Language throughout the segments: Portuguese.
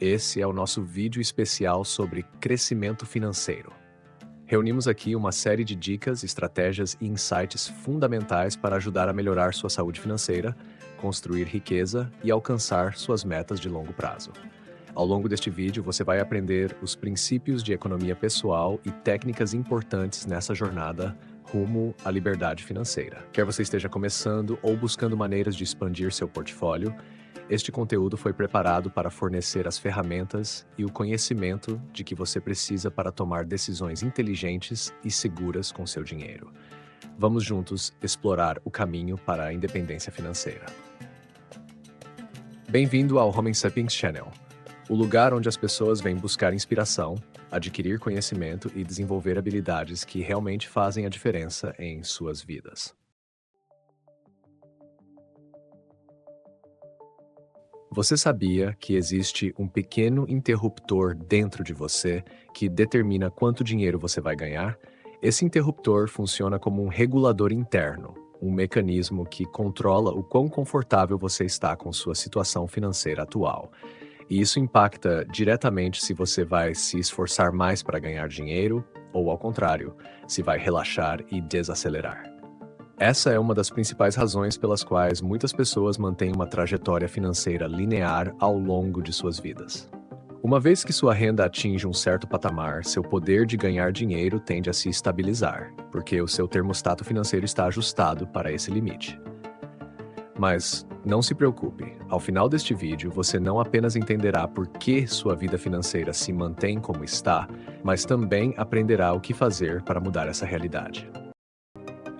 Esse é o nosso vídeo especial sobre crescimento financeiro. Reunimos aqui uma série de dicas, estratégias e insights fundamentais para ajudar a melhorar sua saúde financeira, construir riqueza e alcançar suas metas de longo prazo. Ao longo deste vídeo, você vai aprender os princípios de economia pessoal e técnicas importantes nessa jornada rumo à liberdade financeira. Quer você esteja começando ou buscando maneiras de expandir seu portfólio, este conteúdo foi preparado para fornecer as ferramentas e o conhecimento de que você precisa para tomar decisões inteligentes e seguras com seu dinheiro. Vamos juntos explorar o caminho para a independência financeira. Bem-vindo ao Homem Sapiens Channel, o lugar onde as pessoas vêm buscar inspiração, adquirir conhecimento e desenvolver habilidades que realmente fazem a diferença em suas vidas. Você sabia que existe um pequeno interruptor dentro de você que determina quanto dinheiro você vai ganhar? Esse interruptor funciona como um regulador interno, um mecanismo que controla o quão confortável você está com sua situação financeira atual. E isso impacta diretamente se você vai se esforçar mais para ganhar dinheiro ou, ao contrário, se vai relaxar e desacelerar. Essa é uma das principais razões pelas quais muitas pessoas mantêm uma trajetória financeira linear ao longo de suas vidas. Uma vez que sua renda atinge um certo patamar, seu poder de ganhar dinheiro tende a se estabilizar, porque o seu termostato financeiro está ajustado para esse limite. Mas não se preocupe, ao final deste vídeo você não apenas entenderá por que sua vida financeira se mantém como está, mas também aprenderá o que fazer para mudar essa realidade.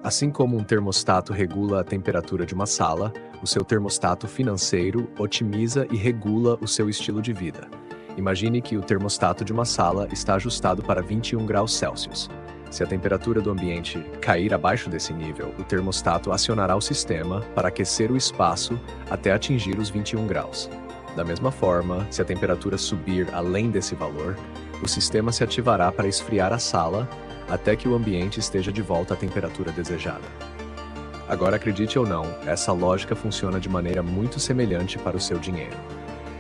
Assim como um termostato regula a temperatura de uma sala, o seu termostato financeiro otimiza e regula o seu estilo de vida. Imagine que o termostato de uma sala está ajustado para 21 graus Celsius. Se a temperatura do ambiente cair abaixo desse nível, o termostato acionará o sistema para aquecer o espaço até atingir os 21 graus. Da mesma forma, se a temperatura subir além desse valor, o sistema se ativará para esfriar a sala até que o ambiente esteja de volta à temperatura desejada. Agora, acredite ou não, essa lógica funciona de maneira muito semelhante para o seu dinheiro.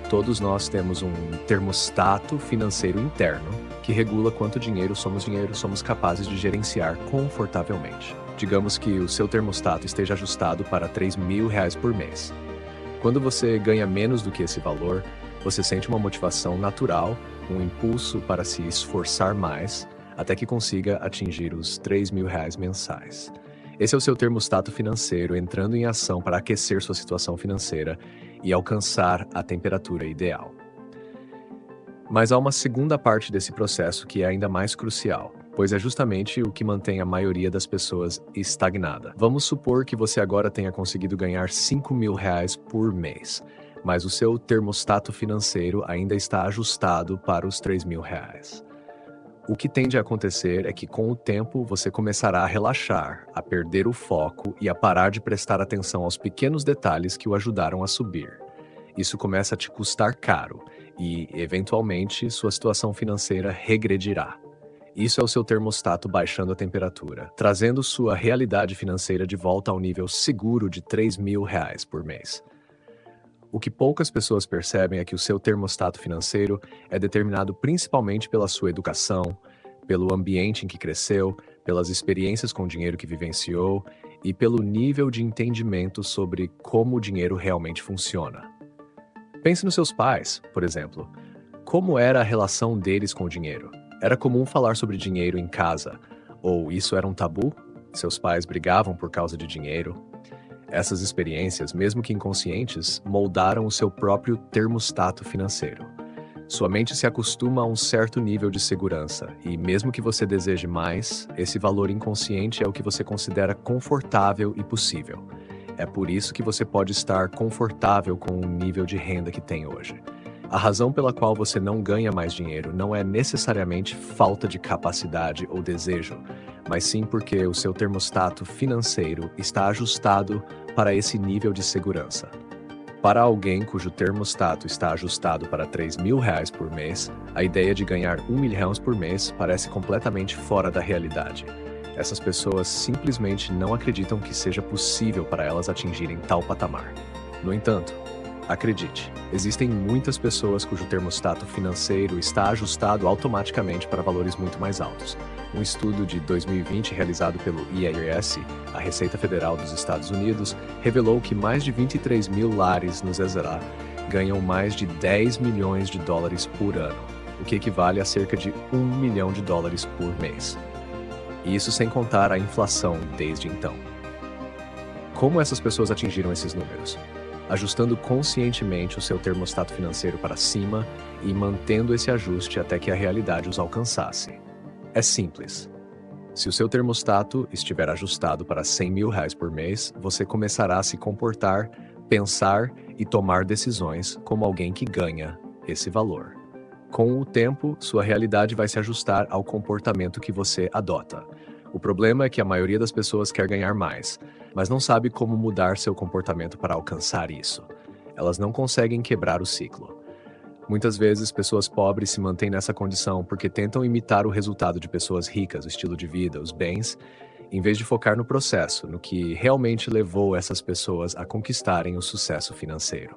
Todos nós temos um termostato financeiro interno que regula quanto dinheiro somos capazes de gerenciar confortavelmente. Digamos que o seu termostato esteja ajustado para R$3.000 por mês. Quando você ganha menos do que esse valor, você sente uma motivação natural, um impulso para se esforçar mais, até que consiga atingir os R$3.000 mensais. Esse é o seu termostato financeiro entrando em ação para aquecer sua situação financeira e alcançar a temperatura ideal. Mas há uma segunda parte desse processo que é ainda mais crucial, pois é justamente o que mantém a maioria das pessoas estagnada. Vamos supor que você agora tenha conseguido ganhar R$5.000 por mês, mas o seu termostato financeiro ainda está ajustado para os R$3.000. O que tende a acontecer é que, com o tempo, você começará a relaxar, a perder o foco e a parar de prestar atenção aos pequenos detalhes que o ajudaram a subir. Isso começa a te custar caro e, eventualmente, sua situação financeira regredirá. Isso é o seu termostato baixando a temperatura, trazendo sua realidade financeira de volta ao nível seguro de R$3.000 por mês. O que poucas pessoas percebem é que o seu termostato financeiro é determinado principalmente pela sua educação, pelo ambiente em que cresceu, pelas experiências com o dinheiro que vivenciou e pelo nível de entendimento sobre como o dinheiro realmente funciona. Pense nos seus pais, por exemplo. Como era a relação deles com o dinheiro? Era comum falar sobre dinheiro em casa? Ou isso era um tabu? Seus pais brigavam por causa de dinheiro? Essas experiências, mesmo que inconscientes, moldaram o seu próprio termostato financeiro. Sua mente se acostuma a um certo nível de segurança, e mesmo que você deseje mais, esse valor inconsciente é o que você considera confortável e possível. É por isso que você pode estar confortável com o nível de renda que tem hoje. A razão pela qual você não ganha mais dinheiro não é necessariamente falta de capacidade ou desejo, mas sim porque o seu termostato financeiro está ajustado para esse nível de segurança. Para alguém cujo termostato está ajustado para R$3.000 por mês, a ideia de ganhar R$1.000.000 por mês parece completamente fora da realidade. Essas pessoas simplesmente não acreditam que seja possível para elas atingirem tal patamar. No entanto, Acredite, existem muitas pessoas cujo termostato financeiro está ajustado automaticamente para valores muito mais altos. Um estudo de 2020 realizado pelo IRS, a Receita Federal dos Estados Unidos, revelou que mais de 23 mil lares no ZZA ganham mais de 10 milhões de dólares por ano, o que equivale a cerca de 1 milhão de dólares por mês. E isso sem contar a inflação desde então. Como essas pessoas atingiram esses números? Ajustando conscientemente o seu termostato financeiro para cima e mantendo esse ajuste até que a realidade os alcançasse. É simples. Se o seu termostato estiver ajustado para 100 mil reais por mês, você começará a se comportar, pensar e tomar decisões como alguém que ganha esse valor. Com o tempo, sua realidade vai se ajustar ao comportamento que você adota. O problema é que a maioria das pessoas quer ganhar mais, mas não sabe como mudar seu comportamento para alcançar isso. Elas não conseguem quebrar o ciclo. Muitas vezes, pessoas pobres se mantêm nessa condição porque tentam imitar o resultado de pessoas ricas, o estilo de vida, os bens, em vez de focar no processo, no que realmente levou essas pessoas a conquistarem o sucesso financeiro.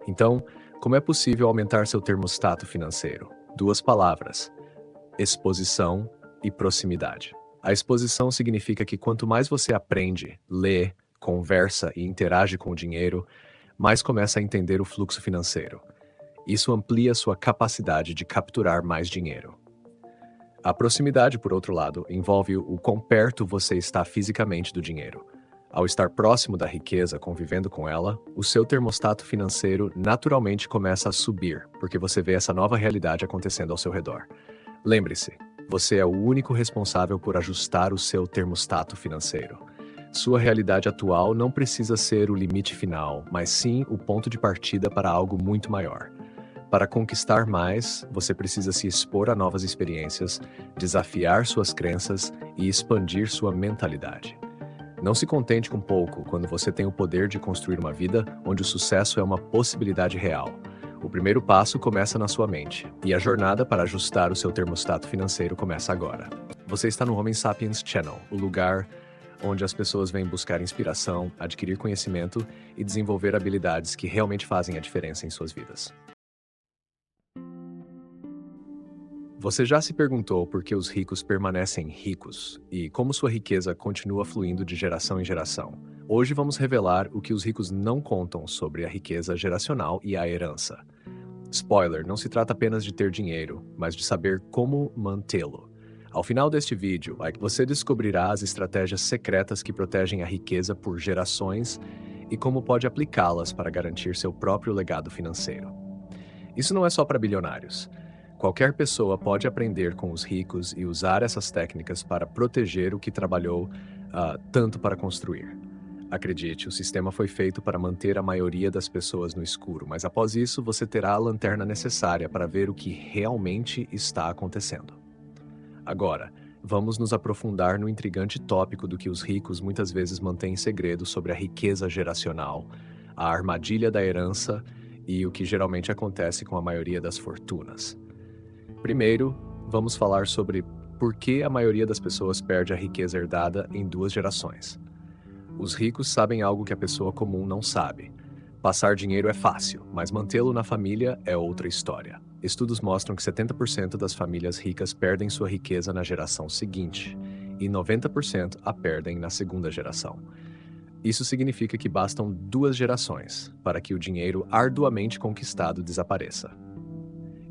Então, como é possível aumentar seu termostato financeiro? 2 palavras: exposição e proximidade. A exposição significa que quanto mais você aprende, lê, conversa e interage com o dinheiro, mais começa a entender o fluxo financeiro. Isso amplia sua capacidade de capturar mais dinheiro. A proximidade, por outro lado, envolve o quão perto você está fisicamente do dinheiro. Ao estar próximo da riqueza, convivendo com ela, o seu termostato financeiro naturalmente começa a subir, porque você vê essa nova realidade acontecendo ao seu redor. Lembre-se, você é o único responsável por ajustar o seu termostato financeiro. Sua realidade atual não precisa ser o limite final, mas sim o ponto de partida para algo muito maior. Para conquistar mais, você precisa se expor a novas experiências, desafiar suas crenças e expandir sua mentalidade. Não se contente com pouco quando você tem o poder de construir uma vida onde o sucesso é uma possibilidade real. O primeiro passo começa na sua mente, e a jornada para ajustar o seu termostato financeiro começa agora. Você está no Homem Sapiens Channel, o lugar onde as pessoas vêm buscar inspiração, adquirir conhecimento e desenvolver habilidades que realmente fazem a diferença em suas vidas. Você já se perguntou por que os ricos permanecem ricos e como sua riqueza continua fluindo de geração em geração? Hoje vamos revelar o que os ricos não contam sobre a riqueza geracional e a herança. Spoiler, não se trata apenas de ter dinheiro, mas de saber como mantê-lo. Ao final deste vídeo, você descobrirá as estratégias secretas que protegem a riqueza por gerações e como pode aplicá-las para garantir seu próprio legado financeiro. Isso não é só para bilionários. Qualquer pessoa pode aprender com os ricos e usar essas técnicas para proteger o que trabalhou tanto para construir. Acredite, o sistema foi feito para manter a maioria das pessoas no escuro, mas após isso você terá a lanterna necessária para ver o que realmente está acontecendo. Agora, vamos nos aprofundar no intrigante tópico do que os ricos muitas vezes mantêm em segredo sobre a riqueza geracional, a armadilha da herança e o que geralmente acontece com a maioria das fortunas. Primeiro, vamos falar sobre por que a maioria das pessoas perde a riqueza herdada em 2 gerações. Os ricos sabem algo que a pessoa comum não sabe. Passar dinheiro é fácil, mas mantê-lo na família é outra história. Estudos mostram que 70% das famílias ricas perdem sua riqueza na geração seguinte, e 90% a perdem na segunda geração. Isso significa que bastam 2 gerações para que o dinheiro arduamente conquistado desapareça.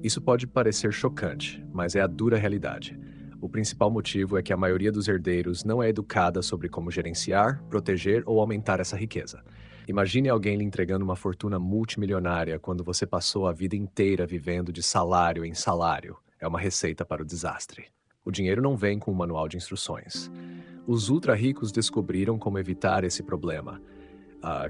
Isso pode parecer chocante, mas é a dura realidade. O principal motivo é que a maioria dos herdeiros não é educada sobre como gerenciar, proteger ou aumentar essa riqueza. Imagine alguém lhe entregando uma fortuna multimilionária quando você passou a vida inteira vivendo de salário em salário. É uma receita para o desastre. O dinheiro não vem com um manual de instruções. Os ultra-ricos descobriram como evitar esse problema,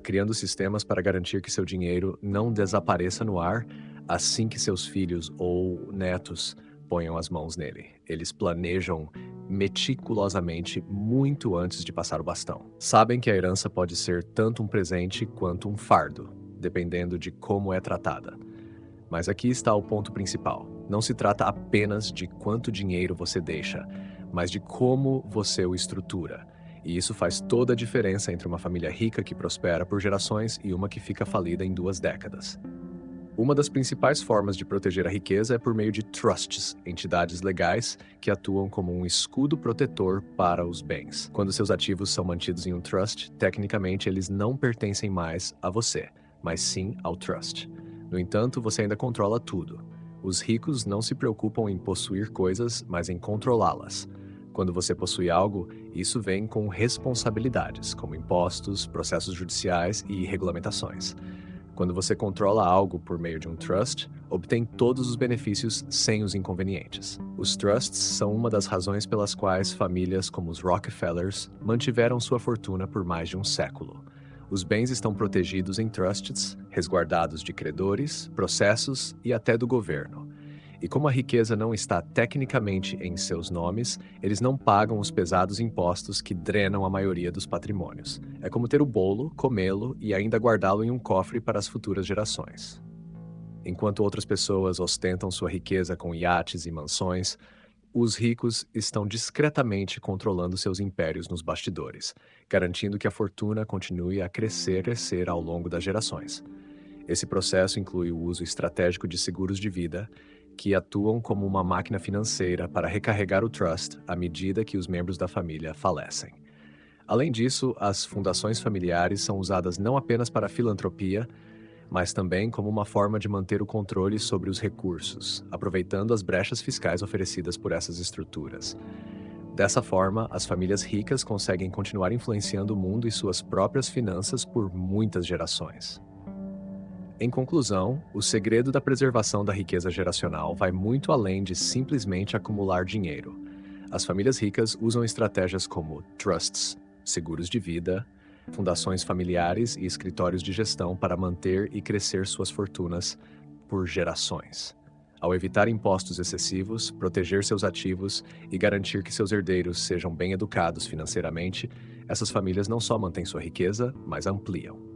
criando sistemas para garantir que seu dinheiro não desapareça no ar assim que seus filhos ou netos ponham as mãos nele. Eles planejam meticulosamente muito antes de passar o bastão. Sabem que a herança pode ser tanto um presente quanto um fardo, dependendo de como é tratada. Mas aqui está o ponto principal. Não se trata apenas de quanto dinheiro você deixa, mas de como você o estrutura. E isso faz toda a diferença entre uma família rica que prospera por gerações e uma que fica falida em 2 décadas. Uma das principais formas de proteger a riqueza é por meio de trusts, entidades legais que atuam como um escudo protetor para os bens. Quando seus ativos são mantidos em um trust, tecnicamente eles não pertencem mais a você, mas sim ao trust. No entanto, você ainda controla tudo. Os ricos não se preocupam em possuir coisas, mas em controlá-las. Quando você possui algo, isso vem com responsabilidades, como impostos, processos judiciais e regulamentações. Quando você controla algo por meio de um trust, obtém todos os benefícios sem os inconvenientes. Os trusts são uma das razões pelas quais famílias como os Rockefellers mantiveram sua fortuna por mais de um século. Os bens estão protegidos em trusts, resguardados de credores, processos e até do governo. E como a riqueza não está tecnicamente em seus nomes, eles não pagam os pesados impostos que drenam a maioria dos patrimônios. É como ter o bolo, comê-lo e ainda guardá-lo em um cofre para as futuras gerações. Enquanto outras pessoas ostentam sua riqueza com iates e mansões, os ricos estão discretamente controlando seus impérios nos bastidores, garantindo que a fortuna continue a crescer ao longo das gerações. Esse processo inclui o uso estratégico de seguros de vida, que atuam como uma máquina financeira para recarregar o trust à medida que os membros da família falecem. Além disso, as fundações familiares são usadas não apenas para filantropia, mas também como uma forma de manter o controle sobre os recursos, aproveitando as brechas fiscais oferecidas por essas estruturas. Dessa forma, as famílias ricas conseguem continuar influenciando o mundo e suas próprias finanças por muitas gerações. Em conclusão, o segredo da preservação da riqueza geracional vai muito além de simplesmente acumular dinheiro. As famílias ricas usam estratégias como trusts, seguros de vida, fundações familiares e escritórios de gestão para manter e crescer suas fortunas por gerações. Ao evitar impostos excessivos, proteger seus ativos e garantir que seus herdeiros sejam bem educados financeiramente, essas famílias não só mantêm sua riqueza, mas ampliam.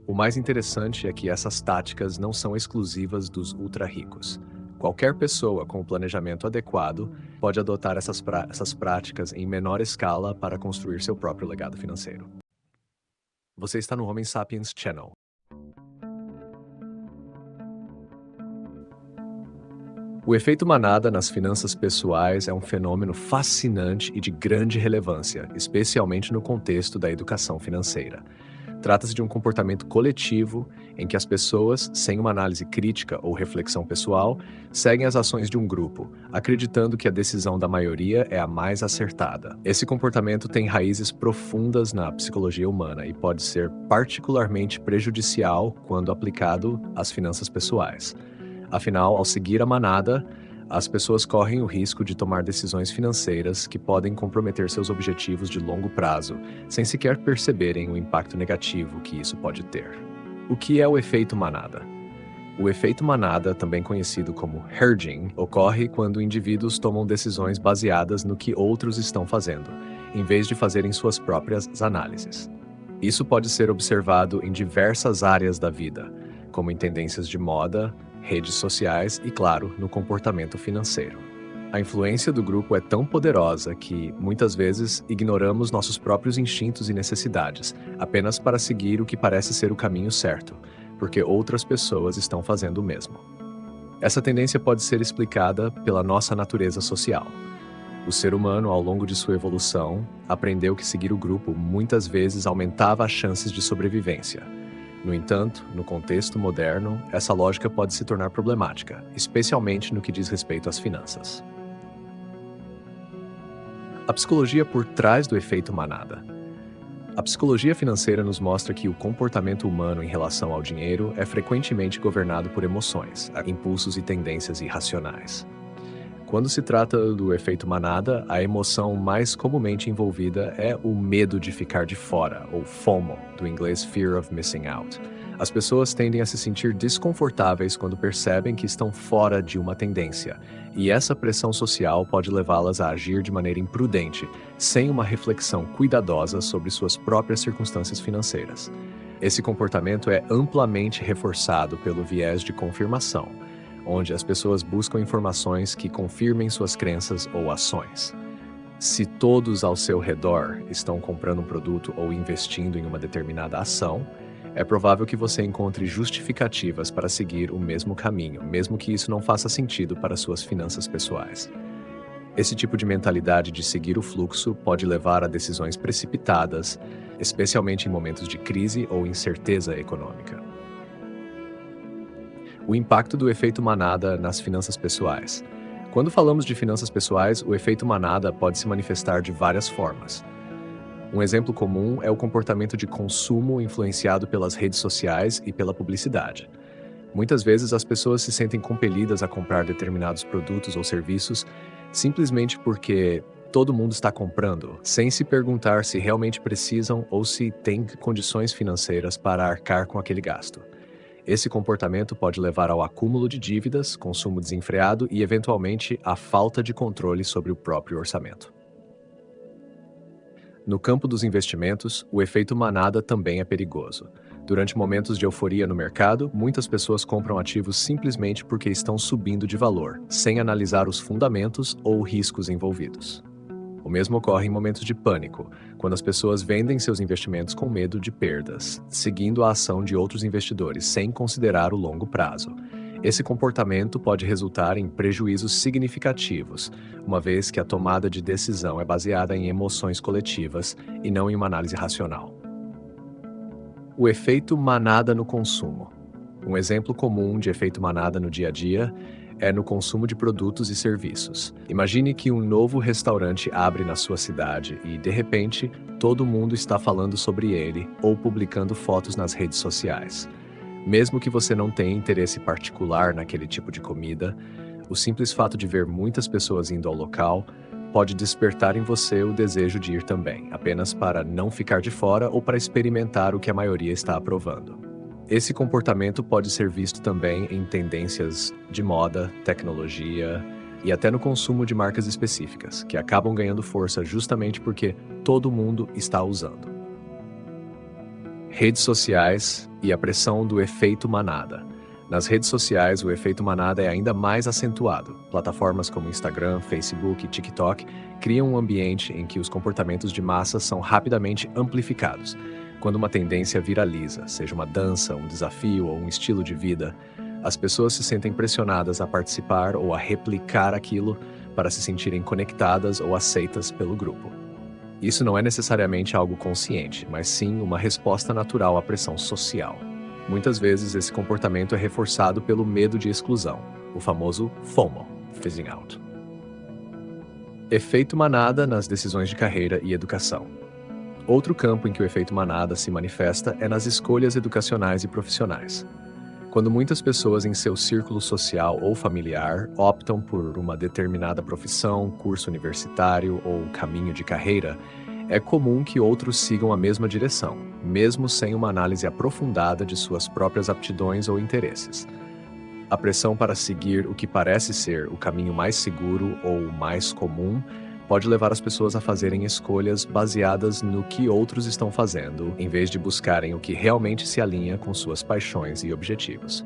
O mais interessante é que essas táticas não são exclusivas dos ultra-ricos. Qualquer pessoa com o planejamento adequado pode adotar essas práticas em menor escala para construir seu próprio legado financeiro. Você está no Homem Sapiens Channel. O efeito manada nas finanças pessoais é um fenômeno fascinante e de grande relevância, especialmente no contexto da educação financeira. Trata-se de um comportamento coletivo em que as pessoas, sem uma análise crítica ou reflexão pessoal, seguem as ações de um grupo, acreditando que a decisão da maioria é a mais acertada. Esse comportamento tem raízes profundas na psicologia humana e pode ser particularmente prejudicial quando aplicado às finanças pessoais. Afinal, ao seguir a manada, as pessoas correm o risco de tomar decisões financeiras que podem comprometer seus objetivos de longo prazo, sem sequer perceberem o impacto negativo que isso pode ter. O que é o efeito manada? O efeito manada, também conhecido como herding, ocorre quando indivíduos tomam decisões baseadas no que outros estão fazendo, em vez de fazerem suas próprias análises. Isso pode ser observado em diversas áreas da vida, como em tendências de moda, redes sociais e, claro, no comportamento financeiro. A influência do grupo é tão poderosa que, muitas vezes, ignoramos nossos próprios instintos e necessidades, apenas para seguir o que parece ser o caminho certo, porque outras pessoas estão fazendo o mesmo. Essa tendência pode ser explicada pela nossa natureza social. O ser humano, ao longo de sua evolução, aprendeu que seguir o grupo muitas vezes aumentava as chances de sobrevivência. No entanto, no contexto moderno, essa lógica pode se tornar problemática, especialmente no que diz respeito às finanças. A psicologia por trás do efeito manada. A psicologia financeira nos mostra que o comportamento humano em relação ao dinheiro é frequentemente governado por emoções, impulsos e tendências irracionais. Quando se trata do efeito manada, a emoção mais comumente envolvida é o medo de ficar de fora, ou FOMO, do inglês Fear of Missing Out. As pessoas tendem a se sentir desconfortáveis quando percebem que estão fora de uma tendência, e essa pressão social pode levá-las a agir de maneira imprudente, sem uma reflexão cuidadosa sobre suas próprias circunstâncias financeiras. Esse comportamento é amplamente reforçado pelo viés de confirmação, onde as pessoas buscam informações que confirmem suas crenças ou ações. Se todos ao seu redor estão comprando um produto ou investindo em uma determinada ação, é provável que você encontre justificativas para seguir o mesmo caminho, mesmo que isso não faça sentido para suas finanças pessoais. Esse tipo de mentalidade de seguir o fluxo pode levar a decisões precipitadas, especialmente em momentos de crise ou incerteza econômica. O impacto do efeito manada nas finanças pessoais. Quando falamos de finanças pessoais, o efeito manada pode se manifestar de várias formas. Um exemplo comum é o comportamento de consumo influenciado pelas redes sociais e pela publicidade. Muitas vezes as pessoas se sentem compelidas a comprar determinados produtos ou serviços simplesmente porque todo mundo está comprando, sem se perguntar se realmente precisam ou se têm condições financeiras para arcar com aquele gasto. Esse comportamento pode levar ao acúmulo de dívidas, consumo desenfreado e, eventualmente, à falta de controle sobre o próprio orçamento. No campo dos investimentos, o efeito manada também é perigoso. Durante momentos de euforia no mercado, muitas pessoas compram ativos simplesmente porque estão subindo de valor, sem analisar os fundamentos ou riscos envolvidos. O mesmo ocorre em momentos de pânico, quando as pessoas vendem seus investimentos com medo de perdas, seguindo a ação de outros investidores sem considerar o longo prazo. Esse comportamento pode resultar em prejuízos significativos, uma vez que a tomada de decisão é baseada em emoções coletivas e não em uma análise racional. O efeito manada no consumo. Um exemplo comum de efeito manada no dia a dia é no consumo de produtos e serviços. Imagine que um novo restaurante abre na sua cidade e, de repente, todo mundo está falando sobre ele ou publicando fotos nas redes sociais. Mesmo que você não tenha interesse particular naquele tipo de comida, o simples fato de ver muitas pessoas indo ao local pode despertar em você o desejo de ir também, apenas para não ficar de fora ou para experimentar o que a maioria está aprovando. Esse comportamento pode ser visto também em tendências de moda, tecnologia e até no consumo de marcas específicas, que acabam ganhando força justamente porque todo mundo está usando. Redes sociais e a pressão do efeito manada. Nas redes sociais, o efeito manada é ainda mais acentuado. Plataformas como Instagram, Facebook e TikTok criam um ambiente em que os comportamentos de massa são rapidamente amplificados. Quando uma tendência viraliza, seja uma dança, um desafio ou um estilo de vida, as pessoas se sentem pressionadas a participar ou a replicar aquilo para se sentirem conectadas ou aceitas pelo grupo. Isso não é necessariamente algo consciente, mas sim uma resposta natural à pressão social. Muitas vezes esse comportamento é reforçado pelo medo de exclusão, o famoso FOMO, Phasing Out. Efeito manada nas decisões de carreira e educação. Outro campo em que o efeito manada se manifesta é nas escolhas educacionais e profissionais. Quando muitas pessoas em seu círculo social ou familiar optam por uma determinada profissão, curso universitário ou caminho de carreira, é comum que outros sigam a mesma direção, mesmo sem uma análise aprofundada de suas próprias aptidões ou interesses. A pressão para seguir o que parece ser o caminho mais seguro ou mais comum pode levar as pessoas a fazerem escolhas baseadas no que outros estão fazendo, em vez de buscarem o que realmente se alinha com suas paixões e objetivos.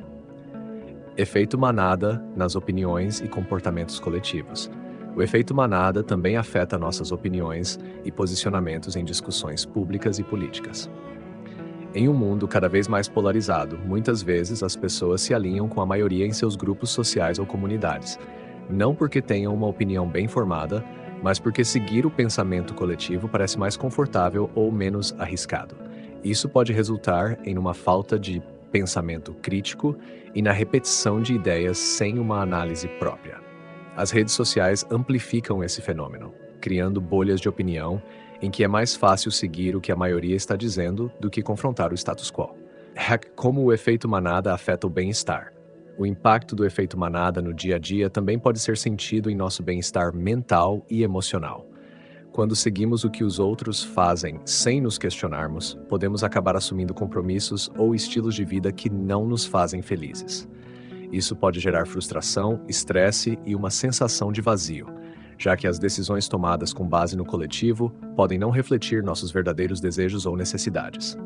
Efeito manada nas opiniões e comportamentos coletivos. O efeito manada também afeta nossas opiniões e posicionamentos em discussões públicas e políticas. Em um mundo cada vez mais polarizado, muitas vezes as pessoas se alinham com a maioria em seus grupos sociais ou comunidades, não porque tenham uma opinião bem formada, mas porque seguir o pensamento coletivo parece mais confortável ou menos arriscado. Isso pode resultar em uma falta de pensamento crítico e na repetição de ideias sem uma análise própria. As redes sociais amplificam esse fenômeno, criando bolhas de opinião em que é mais fácil seguir o que a maioria está dizendo do que confrontar o status quo. Como o efeito manada afeta o bem-estar. O impacto do efeito manada no dia a dia também pode ser sentido em nosso bem-estar mental e emocional. Quando seguimos o que os outros fazem sem nos questionarmos, podemos acabar assumindo compromissos ou estilos de vida que não nos fazem felizes. Isso pode gerar frustração, estresse e uma sensação de vazio, já que as decisões tomadas com base no coletivo podem não refletir nossos verdadeiros desejos ou necessidades.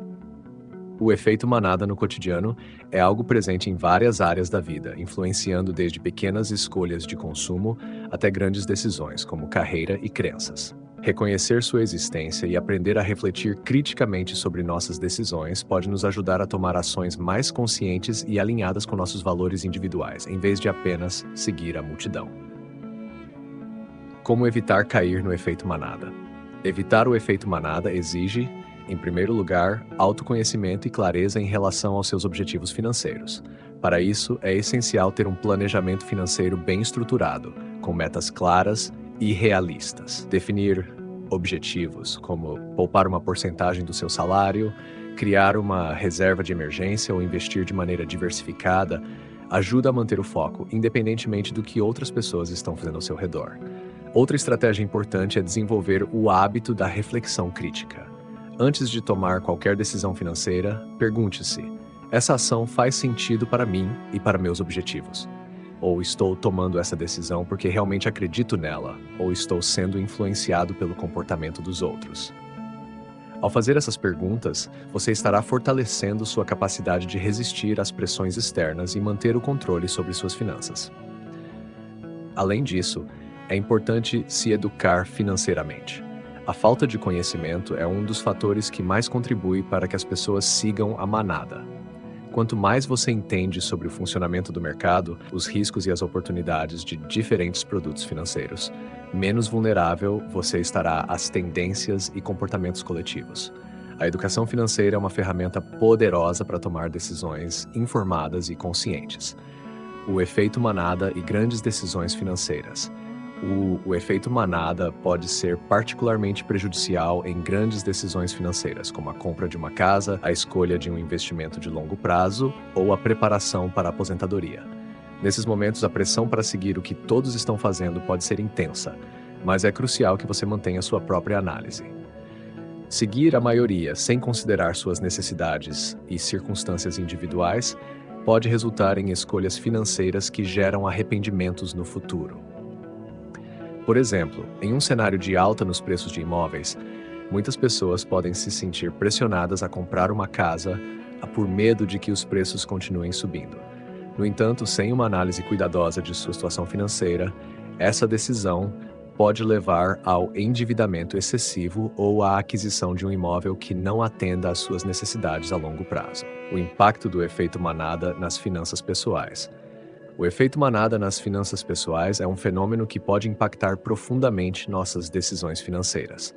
O efeito manada no cotidiano é algo presente em várias áreas da vida, influenciando desde pequenas escolhas de consumo até grandes decisões, como carreira e crenças. Reconhecer sua existência e aprender a refletir criticamente sobre nossas decisões pode nos ajudar a tomar ações mais conscientes e alinhadas com nossos valores individuais, em vez de apenas seguir a multidão. Como evitar cair no efeito manada? Evitar o efeito manada exige, em primeiro lugar, autoconhecimento e clareza em relação aos seus objetivos financeiros. Para isso, é essencial ter um planejamento financeiro bem estruturado, com metas claras e realistas. Definir objetivos, como poupar uma porcentagem do seu salário, criar uma reserva de emergência ou investir de maneira diversificada, ajuda a manter o foco, independentemente do que outras pessoas estão fazendo ao seu redor. Outra estratégia importante é desenvolver o hábito da reflexão crítica. Antes de tomar qualquer decisão financeira, pergunte-se: essa ação faz sentido para mim e para meus objetivos? Ou estou tomando essa decisão porque realmente acredito nela, ou estou sendo influenciado pelo comportamento dos outros? Ao fazer essas perguntas, você estará fortalecendo sua capacidade de resistir às pressões externas e manter o controle sobre suas finanças. Além disso, é importante se educar financeiramente. A falta de conhecimento é um dos fatores que mais contribui para que as pessoas sigam a manada. Quanto mais você entende sobre o funcionamento do mercado, os riscos e as oportunidades de diferentes produtos financeiros, menos vulnerável você estará às tendências e comportamentos coletivos. A educação financeira é uma ferramenta poderosa para tomar decisões informadas e conscientes. O efeito manada e grandes decisões financeiras. O efeito manada pode ser particularmente prejudicial em grandes decisões financeiras, como a compra de uma casa, a escolha de um investimento de longo prazo ou a preparação para a aposentadoria. Nesses momentos, a pressão para seguir o que todos estão fazendo pode ser intensa, mas é crucial que você mantenha sua própria análise. Seguir a maioria sem considerar suas necessidades e circunstâncias individuais pode resultar em escolhas financeiras que geram arrependimentos no futuro. Por exemplo, em um cenário de alta nos preços de imóveis, muitas pessoas podem se sentir pressionadas a comprar uma casa por medo de que os preços continuem subindo. No entanto, sem uma análise cuidadosa de sua situação financeira, essa decisão pode levar ao endividamento excessivo ou à aquisição de um imóvel que não atenda às suas necessidades a longo prazo. O impacto do efeito manada nas finanças pessoais. O efeito manada nas finanças pessoais é um fenômeno que pode impactar profundamente nossas decisões financeiras.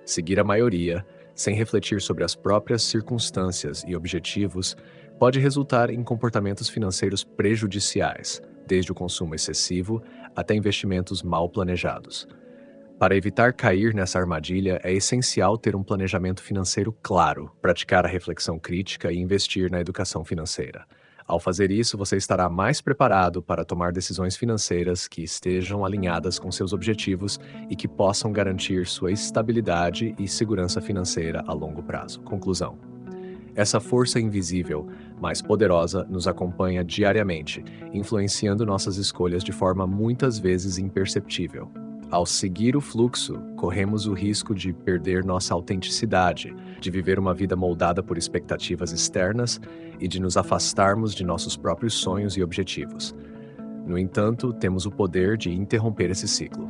Seguir a maioria, sem refletir sobre as próprias circunstâncias e objetivos, pode resultar em comportamentos financeiros prejudiciais, desde o consumo excessivo até investimentos mal planejados. Para evitar cair nessa armadilha, é essencial ter um planejamento financeiro claro, praticar a reflexão crítica e investir na educação financeira. Ao fazer isso, você estará mais preparado para tomar decisões financeiras que estejam alinhadas com seus objetivos e que possam garantir sua estabilidade e segurança financeira a longo prazo. Conclusão: essa força invisível, mas poderosa, nos acompanha diariamente, influenciando nossas escolhas de forma muitas vezes imperceptível. Ao seguir o fluxo, corremos o risco de perder nossa autenticidade, de viver uma vida moldada por expectativas externas e de nos afastarmos de nossos próprios sonhos e objetivos. No entanto, temos o poder de interromper esse ciclo.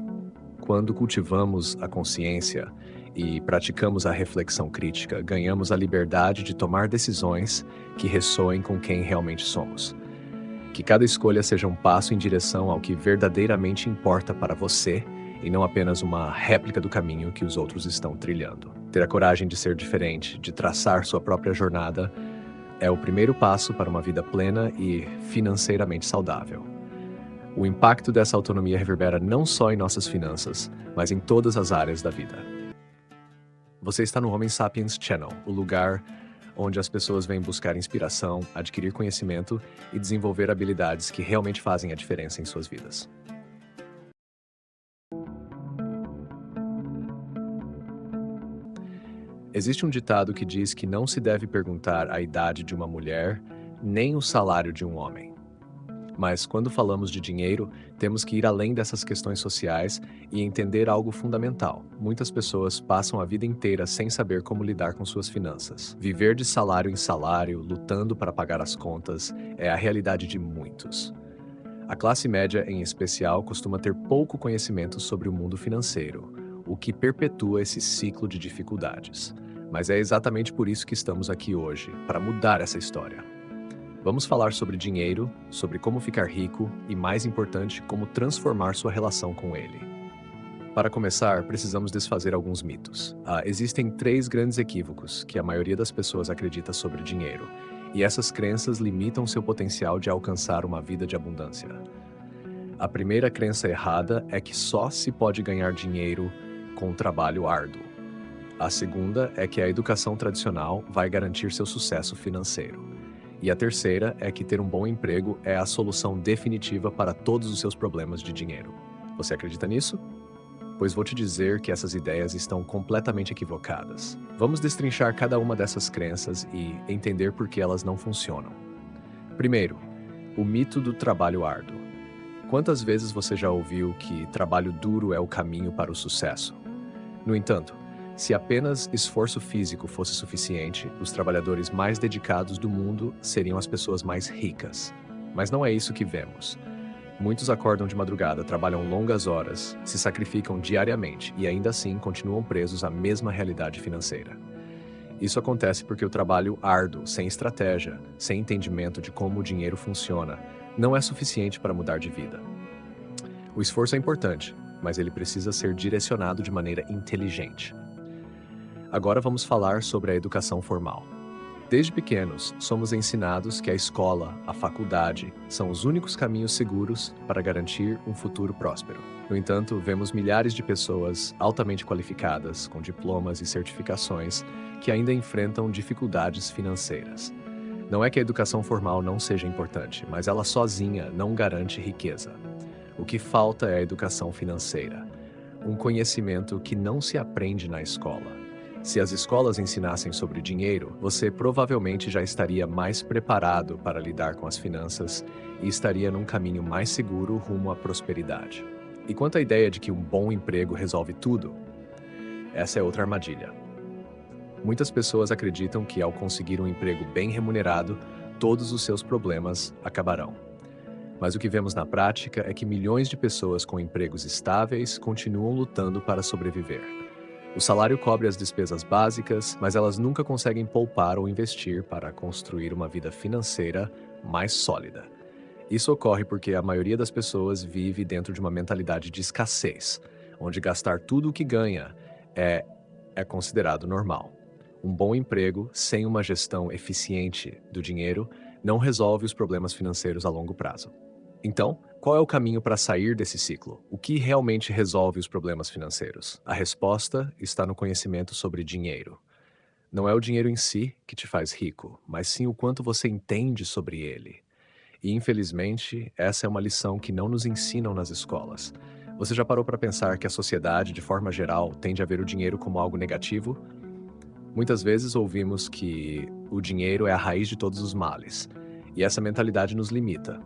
Quando cultivamos a consciência e praticamos a reflexão crítica, ganhamos a liberdade de tomar decisões que ressoem com quem realmente somos. Que cada escolha seja um passo em direção ao que verdadeiramente importa para você e não apenas uma réplica do caminho que os outros estão trilhando. Ter a coragem de ser diferente, de traçar sua própria jornada, é o primeiro passo para uma vida plena e financeiramente saudável. O impacto dessa autonomia reverbera não só em nossas finanças, mas em todas as áreas da vida. Você está no Homem Sapiens Channel, o lugar onde as pessoas vêm buscar inspiração, adquirir conhecimento e desenvolver habilidades que realmente fazem a diferença em suas vidas. Existe um ditado que diz que não se deve perguntar a idade de uma mulher, nem o salário de um homem. Mas quando falamos de dinheiro, temos que ir além dessas questões sociais e entender algo fundamental. Muitas pessoas passam a vida inteira sem saber como lidar com suas finanças. Viver de salário em salário, lutando para pagar as contas, é a realidade de muitos. A classe média, em especial, costuma ter pouco conhecimento sobre o mundo financeiro, o que perpetua esse ciclo de dificuldades. Mas é exatamente por isso que estamos aqui hoje, para mudar essa história. Vamos falar sobre dinheiro, sobre como ficar rico e, mais importante, como transformar sua relação com ele. Para começar, precisamos desfazer alguns mitos. Existem 3 grandes equívocos que a maioria das pessoas acredita sobre dinheiro, e essas crenças limitam seu potencial de alcançar uma vida de abundância. A primeira crença errada é que só se pode ganhar dinheiro com trabalho árduo. A segunda é que a educação tradicional vai garantir seu sucesso financeiro. E a terceira é que ter um bom emprego é a solução definitiva para todos os seus problemas de dinheiro. Você acredita nisso? Pois vou te dizer que essas ideias estão completamente equivocadas. Vamos destrinchar cada uma dessas crenças e entender por que elas não funcionam. Primeiro, o mito do trabalho árduo. Quantas vezes você já ouviu que trabalho duro é o caminho para o sucesso? No entanto, se apenas esforço físico fosse suficiente, os trabalhadores mais dedicados do mundo seriam as pessoas mais ricas. Mas não é isso que vemos. Muitos acordam de madrugada, trabalham longas horas, se sacrificam diariamente e ainda assim continuam presos à mesma realidade financeira. Isso acontece porque o trabalho árduo, sem estratégia, sem entendimento de como o dinheiro funciona, não é suficiente para mudar de vida. O esforço é importante, mas ele precisa ser direcionado de maneira inteligente. Agora vamos falar sobre a educação formal. Desde pequenos, somos ensinados que a escola, a faculdade, são os únicos caminhos seguros para garantir um futuro próspero. No entanto, vemos milhares de pessoas altamente qualificadas, com diplomas e certificações, que ainda enfrentam dificuldades financeiras. Não é que a educação formal não seja importante, mas ela sozinha não garante riqueza. O que falta é a educação financeira, um conhecimento que não se aprende na escola. Se as escolas ensinassem sobre dinheiro, você provavelmente já estaria mais preparado para lidar com as finanças e estaria num caminho mais seguro rumo à prosperidade. E quanto à ideia de que um bom emprego resolve tudo, essa é outra armadilha. Muitas pessoas acreditam que ao conseguir um emprego bem remunerado, todos os seus problemas acabarão. Mas o que vemos na prática é que milhões de pessoas com empregos estáveis continuam lutando para sobreviver. O salário cobre as despesas básicas, mas elas nunca conseguem poupar ou investir para construir uma vida financeira mais sólida. Isso ocorre porque a maioria das pessoas vive dentro de uma mentalidade de escassez, onde gastar tudo o que ganha é considerado normal. Um bom emprego, sem uma gestão eficiente do dinheiro, não resolve os problemas financeiros a longo prazo. Então, qual é o caminho para sair desse ciclo? O que realmente resolve os problemas financeiros? A resposta está no conhecimento sobre dinheiro. Não é o dinheiro em si que te faz rico, mas sim o quanto você entende sobre ele. E, infelizmente, essa é uma lição que não nos ensinam nas escolas. Você já parou para pensar que a sociedade, de forma geral, tende a ver o dinheiro como algo negativo? Muitas vezes ouvimos que o dinheiro é a raiz de todos os males, e essa mentalidade nos limita.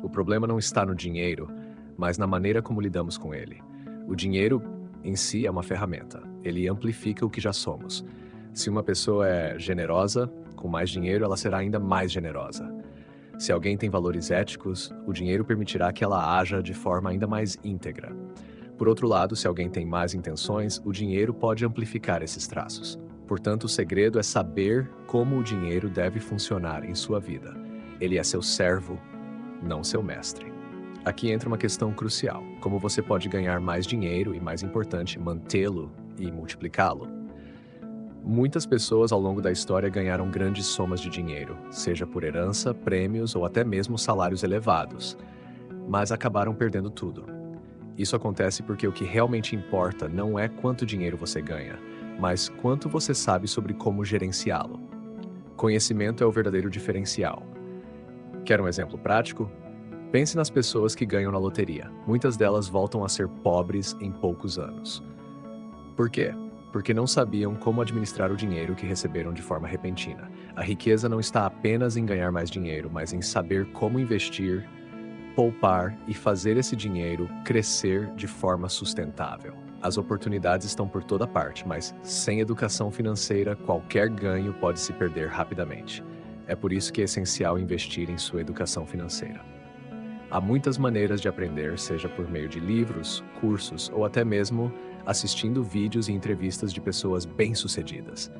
O problema não está no dinheiro, mas na maneira como lidamos com ele. O dinheiro em si é uma ferramenta. Ele amplifica o que já somos. Se uma pessoa é generosa, com mais dinheiro ela será ainda mais generosa. Se alguém tem valores éticos, o dinheiro permitirá que ela haja de forma ainda mais íntegra. Por outro lado, se alguém tem más intenções, o dinheiro pode amplificar esses traços. Portanto, o segredo é saber como o dinheiro deve funcionar em sua vida. Ele é seu servo, não seu mestre. Aqui entra uma questão crucial: como você pode ganhar mais dinheiro e, mais importante, mantê-lo e multiplicá-lo? Muitas pessoas ao longo da história ganharam grandes somas de dinheiro, seja por herança, prêmios ou até mesmo salários elevados, mas acabaram perdendo tudo. Isso acontece porque o que realmente importa não é quanto dinheiro você ganha, mas quanto você sabe sobre como gerenciá-lo. Conhecimento é o verdadeiro diferencial. Quer um exemplo prático? Pense nas pessoas que ganham na loteria. Muitas delas voltam a ser pobres em poucos anos. Por quê? Porque não sabiam como administrar o dinheiro que receberam de forma repentina. A riqueza não está apenas em ganhar mais dinheiro, mas em saber como investir poupar e fazer esse dinheiro crescer de forma sustentável. As oportunidades estão por toda parte, mas sem educação financeira, qualquer ganho pode se perder rapidamente. É por isso que é essencial investir em sua educação financeira. Há muitas maneiras de aprender, seja por meio de livros, cursos ou até mesmo assistindo vídeos e entrevistas de pessoas bem-sucedidas.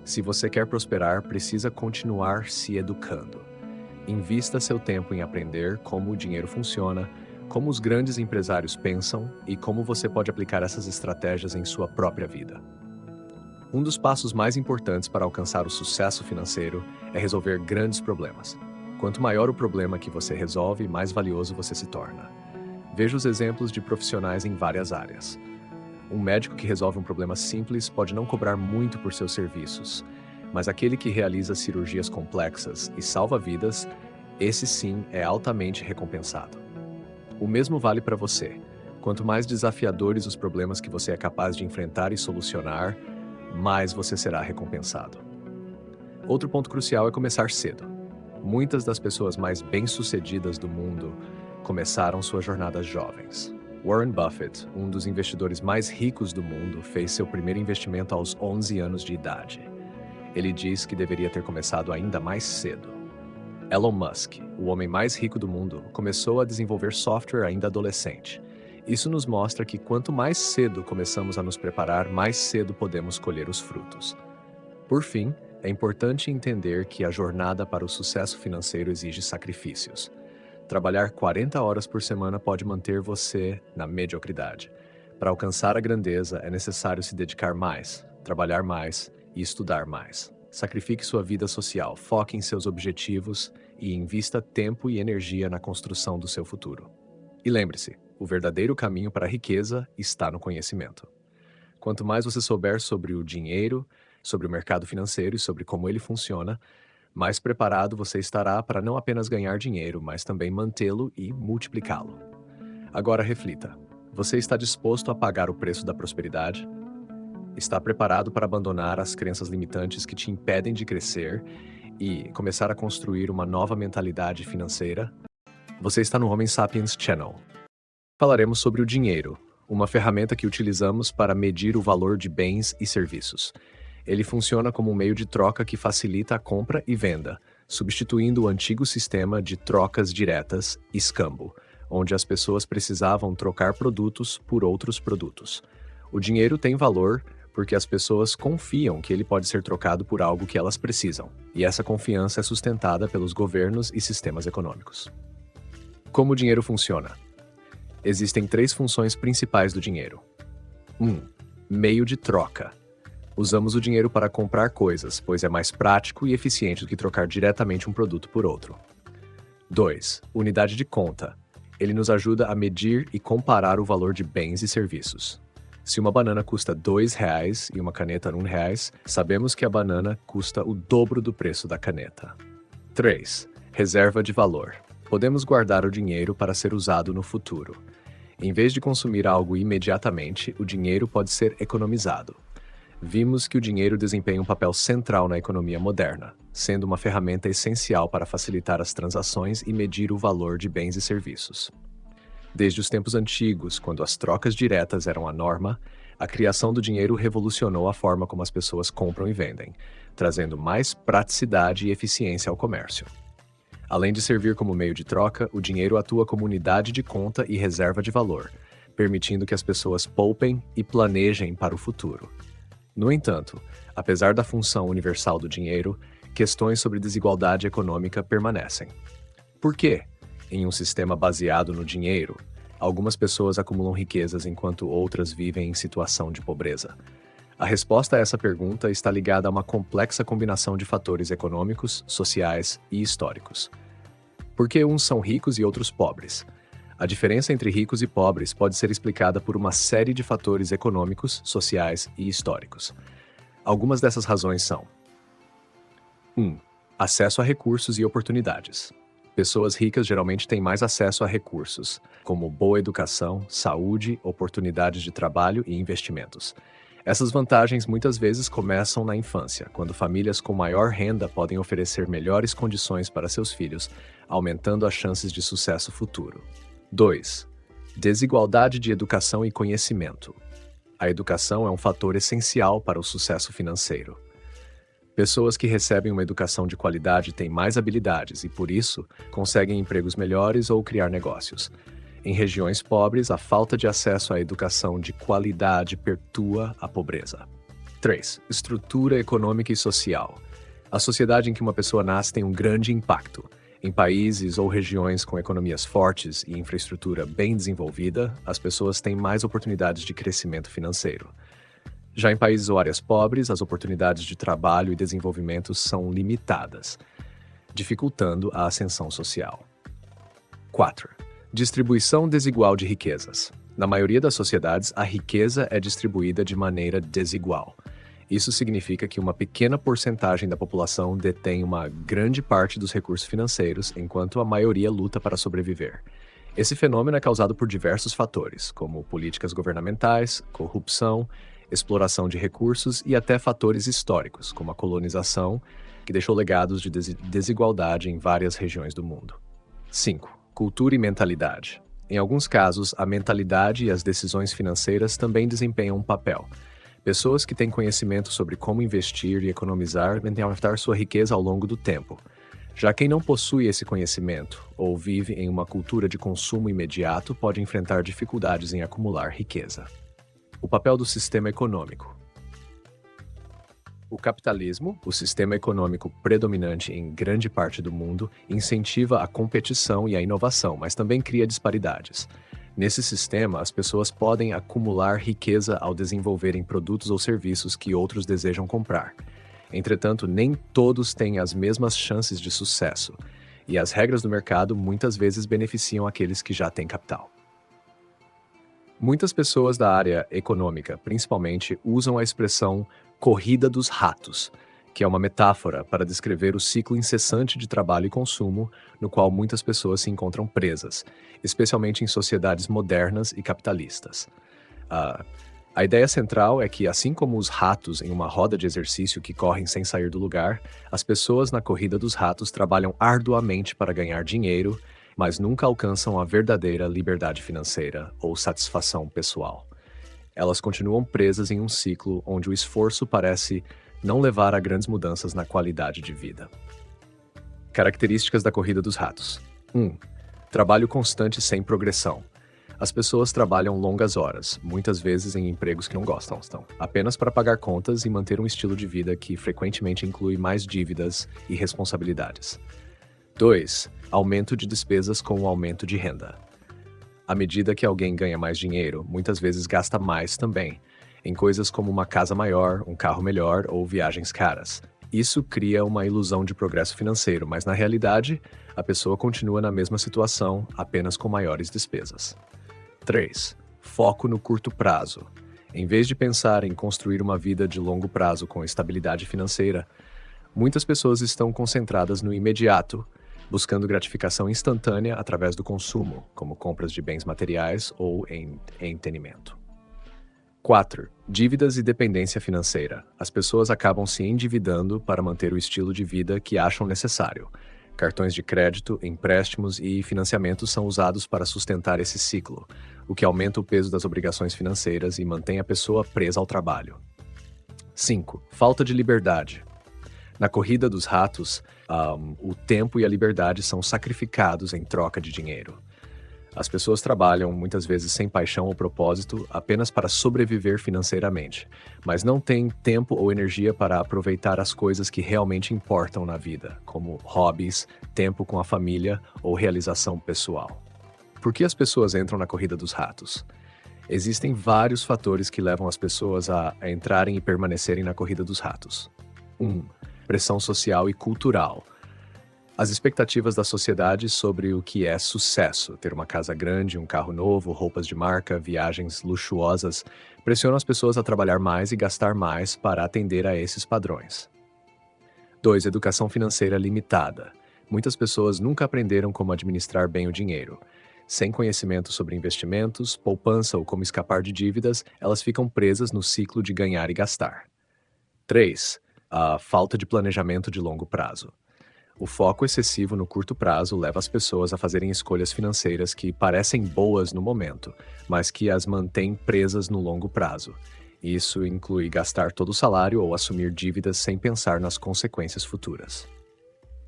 Se você quer prosperar, precisa continuar se educando. Invista seu tempo em aprender como o dinheiro funciona, como os grandes empresários pensam e como você pode aplicar essas estratégias em sua própria vida. Um dos passos mais importantes para alcançar o sucesso financeiro é resolver grandes problemas. Quanto maior o problema que você resolve, mais valioso você se torna. Veja os exemplos de profissionais em várias áreas. Um médico que resolve um problema simples pode não cobrar muito por seus serviços, mas aquele que realiza cirurgias complexas e salva vidas, esse sim é altamente recompensado. O mesmo vale para você. Quanto mais desafiadores os problemas que você é capaz de enfrentar e solucionar, mais você será recompensado. Outro ponto crucial é começar cedo. Muitas das pessoas mais bem-sucedidas do mundo começaram suas jornadas jovens. Warren Buffett, um dos investidores mais ricos do mundo, fez seu primeiro investimento aos 11 anos de idade. Ele diz que deveria ter começado ainda mais cedo. Elon Musk, o homem mais rico do mundo, começou a desenvolver software ainda adolescente. Isso nos mostra que quanto mais cedo começamos a nos preparar, mais cedo podemos colher os frutos. Por fim, é importante entender que a jornada para o sucesso financeiro exige sacrifícios. Trabalhar 40 horas por semana pode manter você na mediocridade. Para alcançar a grandeza, é necessário se dedicar mais, trabalhar mais e estudar mais. Sacrifique sua vida social, foque em seus objetivos e invista tempo e energia na construção do seu futuro. E lembre-se, o verdadeiro caminho para a riqueza está no conhecimento. Quanto mais você souber sobre o dinheiro, sobre o mercado financeiro e sobre como ele funciona, mais preparado você estará para não apenas ganhar dinheiro, mas também mantê-lo e multiplicá-lo. Agora reflita: você está disposto a pagar o preço da prosperidade? Está preparado para abandonar as crenças limitantes que te impedem de crescer e começar a construir uma nova mentalidade financeira? Você está no Homem Sapiens Channel. Falaremos sobre o dinheiro, uma ferramenta que utilizamos para medir o valor de bens e serviços. Ele funciona como um meio de troca que facilita a compra e venda, substituindo o antigo sistema de trocas diretas, escambo, onde as pessoas precisavam trocar produtos por outros produtos. O dinheiro tem valor porque as pessoas confiam que ele pode ser trocado por algo que elas precisam, e essa confiança é sustentada pelos governos e sistemas econômicos. Como o dinheiro funciona? Existem 3 funções principais do dinheiro. 1. Meio de troca. Usamos o dinheiro para comprar coisas, pois é mais prático e eficiente do que trocar diretamente um produto por outro. 2. Unidade de conta. Ele nos ajuda a medir e comparar o valor de bens e serviços. Se uma banana custa R$ 2 e uma caneta R$ 1, sabemos que a banana custa o dobro do preço da caneta. 3. Reserva de valor. Podemos guardar o dinheiro para ser usado no futuro. Em vez de consumir algo imediatamente, o dinheiro pode ser economizado. Vimos que o dinheiro desempenha um papel central na economia moderna, sendo uma ferramenta essencial para facilitar as transações e medir o valor de bens e serviços. Desde os tempos antigos, quando as trocas diretas eram a norma, a criação do dinheiro revolucionou a forma como as pessoas compram e vendem, trazendo mais praticidade e eficiência ao comércio. Além de servir como meio de troca, o dinheiro atua como unidade de conta e reserva de valor, permitindo que as pessoas poupem e planejem para o futuro. No entanto, apesar da função universal do dinheiro, questões sobre desigualdade econômica permanecem. Por quê? Em um sistema baseado no dinheiro, algumas pessoas acumulam riquezas enquanto outras vivem em situação de pobreza. A resposta a essa pergunta está ligada a uma complexa combinação de fatores econômicos, sociais e históricos. Por que uns são ricos e outros pobres? A diferença entre ricos e pobres pode ser explicada por uma série de fatores econômicos, sociais e históricos. Algumas dessas razões são: 1. Acesso a recursos e oportunidades. Pessoas ricas geralmente têm mais acesso a recursos, como boa educação, saúde, oportunidades de trabalho e investimentos. Essas vantagens muitas vezes começam na infância, quando famílias com maior renda podem oferecer melhores condições para seus filhos, aumentando as chances de sucesso futuro. 2. Desigualdade de educação e conhecimento. A educação é um fator essencial para o sucesso financeiro. Pessoas que recebem uma educação de qualidade têm mais habilidades e, por isso, conseguem empregos melhores ou criar negócios. Em regiões pobres, a falta de acesso à educação de qualidade perpetua a pobreza. 3. Estrutura econômica e social. A sociedade em que uma pessoa nasce tem um grande impacto. Em países ou regiões com economias fortes e infraestrutura bem desenvolvida, as pessoas têm mais oportunidades de crescimento financeiro. Já em países ou áreas pobres, as oportunidades de trabalho e desenvolvimento são limitadas, dificultando a ascensão social. 4. Distribuição desigual de riquezas. Na maioria das sociedades, a riqueza é distribuída de maneira desigual. Isso significa que uma pequena porcentagem da população detém uma grande parte dos recursos financeiros, enquanto a maioria luta para sobreviver. Esse fenômeno é causado por diversos fatores, como políticas governamentais, corrupção, exploração de recursos e até fatores históricos, como a colonização, que deixou legados de desigualdade em várias regiões do mundo. 5. Cultura e mentalidade. Em alguns casos, a mentalidade e as decisões financeiras também desempenham um papel. Pessoas que têm conhecimento sobre como investir e economizar tendem a aumentar sua riqueza ao longo do tempo. Já quem não possui esse conhecimento ou vive em uma cultura de consumo imediato pode enfrentar dificuldades em acumular riqueza. O papel do sistema econômico. O capitalismo, o sistema econômico predominante em grande parte do mundo, incentiva a competição e a inovação, mas também cria disparidades. Nesse sistema, as pessoas podem acumular riqueza ao desenvolverem produtos ou serviços que outros desejam comprar. Entretanto, nem todos têm as mesmas chances de sucesso, e as regras do mercado muitas vezes beneficiam aqueles que já têm capital. Muitas pessoas da área econômica, principalmente, usam a expressão corrida dos ratos, que é uma metáfora para descrever o ciclo incessante de trabalho e consumo, no qual muitas pessoas se encontram presas, especialmente em sociedades modernas e capitalistas. A ideia central é que, assim como os ratos em uma roda de exercício que correm sem sair do lugar, as pessoas na corrida dos ratos trabalham arduamente para ganhar dinheiro, mas nunca alcançam a verdadeira liberdade financeira ou satisfação pessoal. Elas continuam presas em um ciclo onde o esforço parece não levar a grandes mudanças na qualidade de vida. Características da corrida dos ratos. 1. Trabalho constante sem progressão. As pessoas trabalham longas horas, muitas vezes em empregos que não gostam, apenas para pagar contas e manter um estilo de vida que frequentemente inclui mais dívidas e responsabilidades. 2. Aumento de despesas com o aumento de renda. À medida que alguém ganha mais dinheiro, muitas vezes gasta mais também, em coisas como uma casa maior, um carro melhor ou viagens caras. Isso cria uma ilusão de progresso financeiro, mas na realidade, a pessoa continua na mesma situação, apenas com maiores despesas. 3. Foco no curto prazo. Em vez de pensar em construir uma vida de longo prazo com estabilidade financeira, muitas pessoas estão concentradas no imediato, buscando gratificação instantânea através do consumo, como compras de bens materiais ou entretenimento. 4. Dívidas e dependência financeira. As pessoas acabam se endividando para manter o estilo de vida que acham necessário. Cartões de crédito, empréstimos e financiamentos são usados para sustentar esse ciclo, o que aumenta o peso das obrigações financeiras e mantém a pessoa presa ao trabalho. 5. Falta de liberdade. Na corrida dos ratos, o tempo e a liberdade são sacrificados em troca de dinheiro. As pessoas trabalham, muitas vezes sem paixão ou propósito, apenas para sobreviver financeiramente, mas não têm tempo ou energia para aproveitar as coisas que realmente importam na vida, como hobbies, tempo com a família ou realização pessoal. Por que as pessoas entram na corrida dos ratos? Existem vários fatores que levam as pessoas a entrarem e permanecerem na corrida dos ratos. 1. Pressão social e cultural. As expectativas da sociedade sobre o que é sucesso, ter uma casa grande, um carro novo, roupas de marca, viagens luxuosas, pressionam as pessoas a trabalhar mais e gastar mais para atender a esses padrões. 2. Educação financeira limitada. Muitas pessoas nunca aprenderam como administrar bem o dinheiro. Sem conhecimento sobre investimentos, poupança ou como escapar de dívidas, elas ficam presas no ciclo de ganhar e gastar. 3. A falta de planejamento de longo prazo. O foco excessivo no curto prazo leva as pessoas a fazerem escolhas financeiras que parecem boas no momento, mas que as mantêm presas no longo prazo. Isso inclui gastar todo o salário ou assumir dívidas sem pensar nas consequências futuras.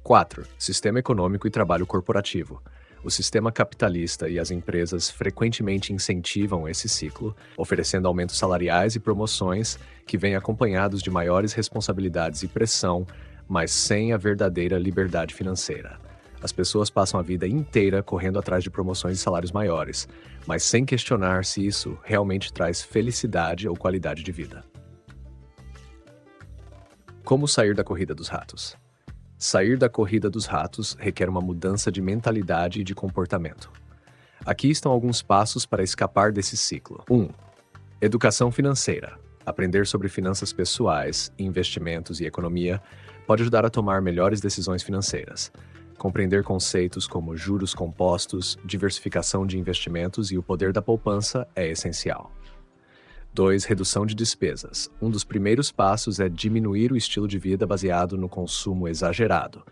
4. Sistema econômico e trabalho corporativo. O sistema capitalista e as empresas frequentemente incentivam esse ciclo, oferecendo aumentos salariais e promoções que vêm acompanhados de maiores responsabilidades e pressão, mas sem a verdadeira liberdade financeira. As pessoas passam a vida inteira correndo atrás de promoções e salários maiores, mas sem questionar se isso realmente traz felicidade ou qualidade de vida. Como sair da corrida dos ratos? Sair da corrida dos ratos requer uma mudança de mentalidade e de comportamento. Aqui estão alguns passos para escapar desse ciclo. 1. Educação financeira. Aprender sobre finanças pessoais, investimentos e economia pode ajudar a tomar melhores decisões financeiras. Compreender conceitos como juros compostos, diversificação de investimentos e o poder da poupança é essencial. 2. Redução de despesas. Um dos primeiros passos é diminuir o estilo de vida baseado no consumo exagerado.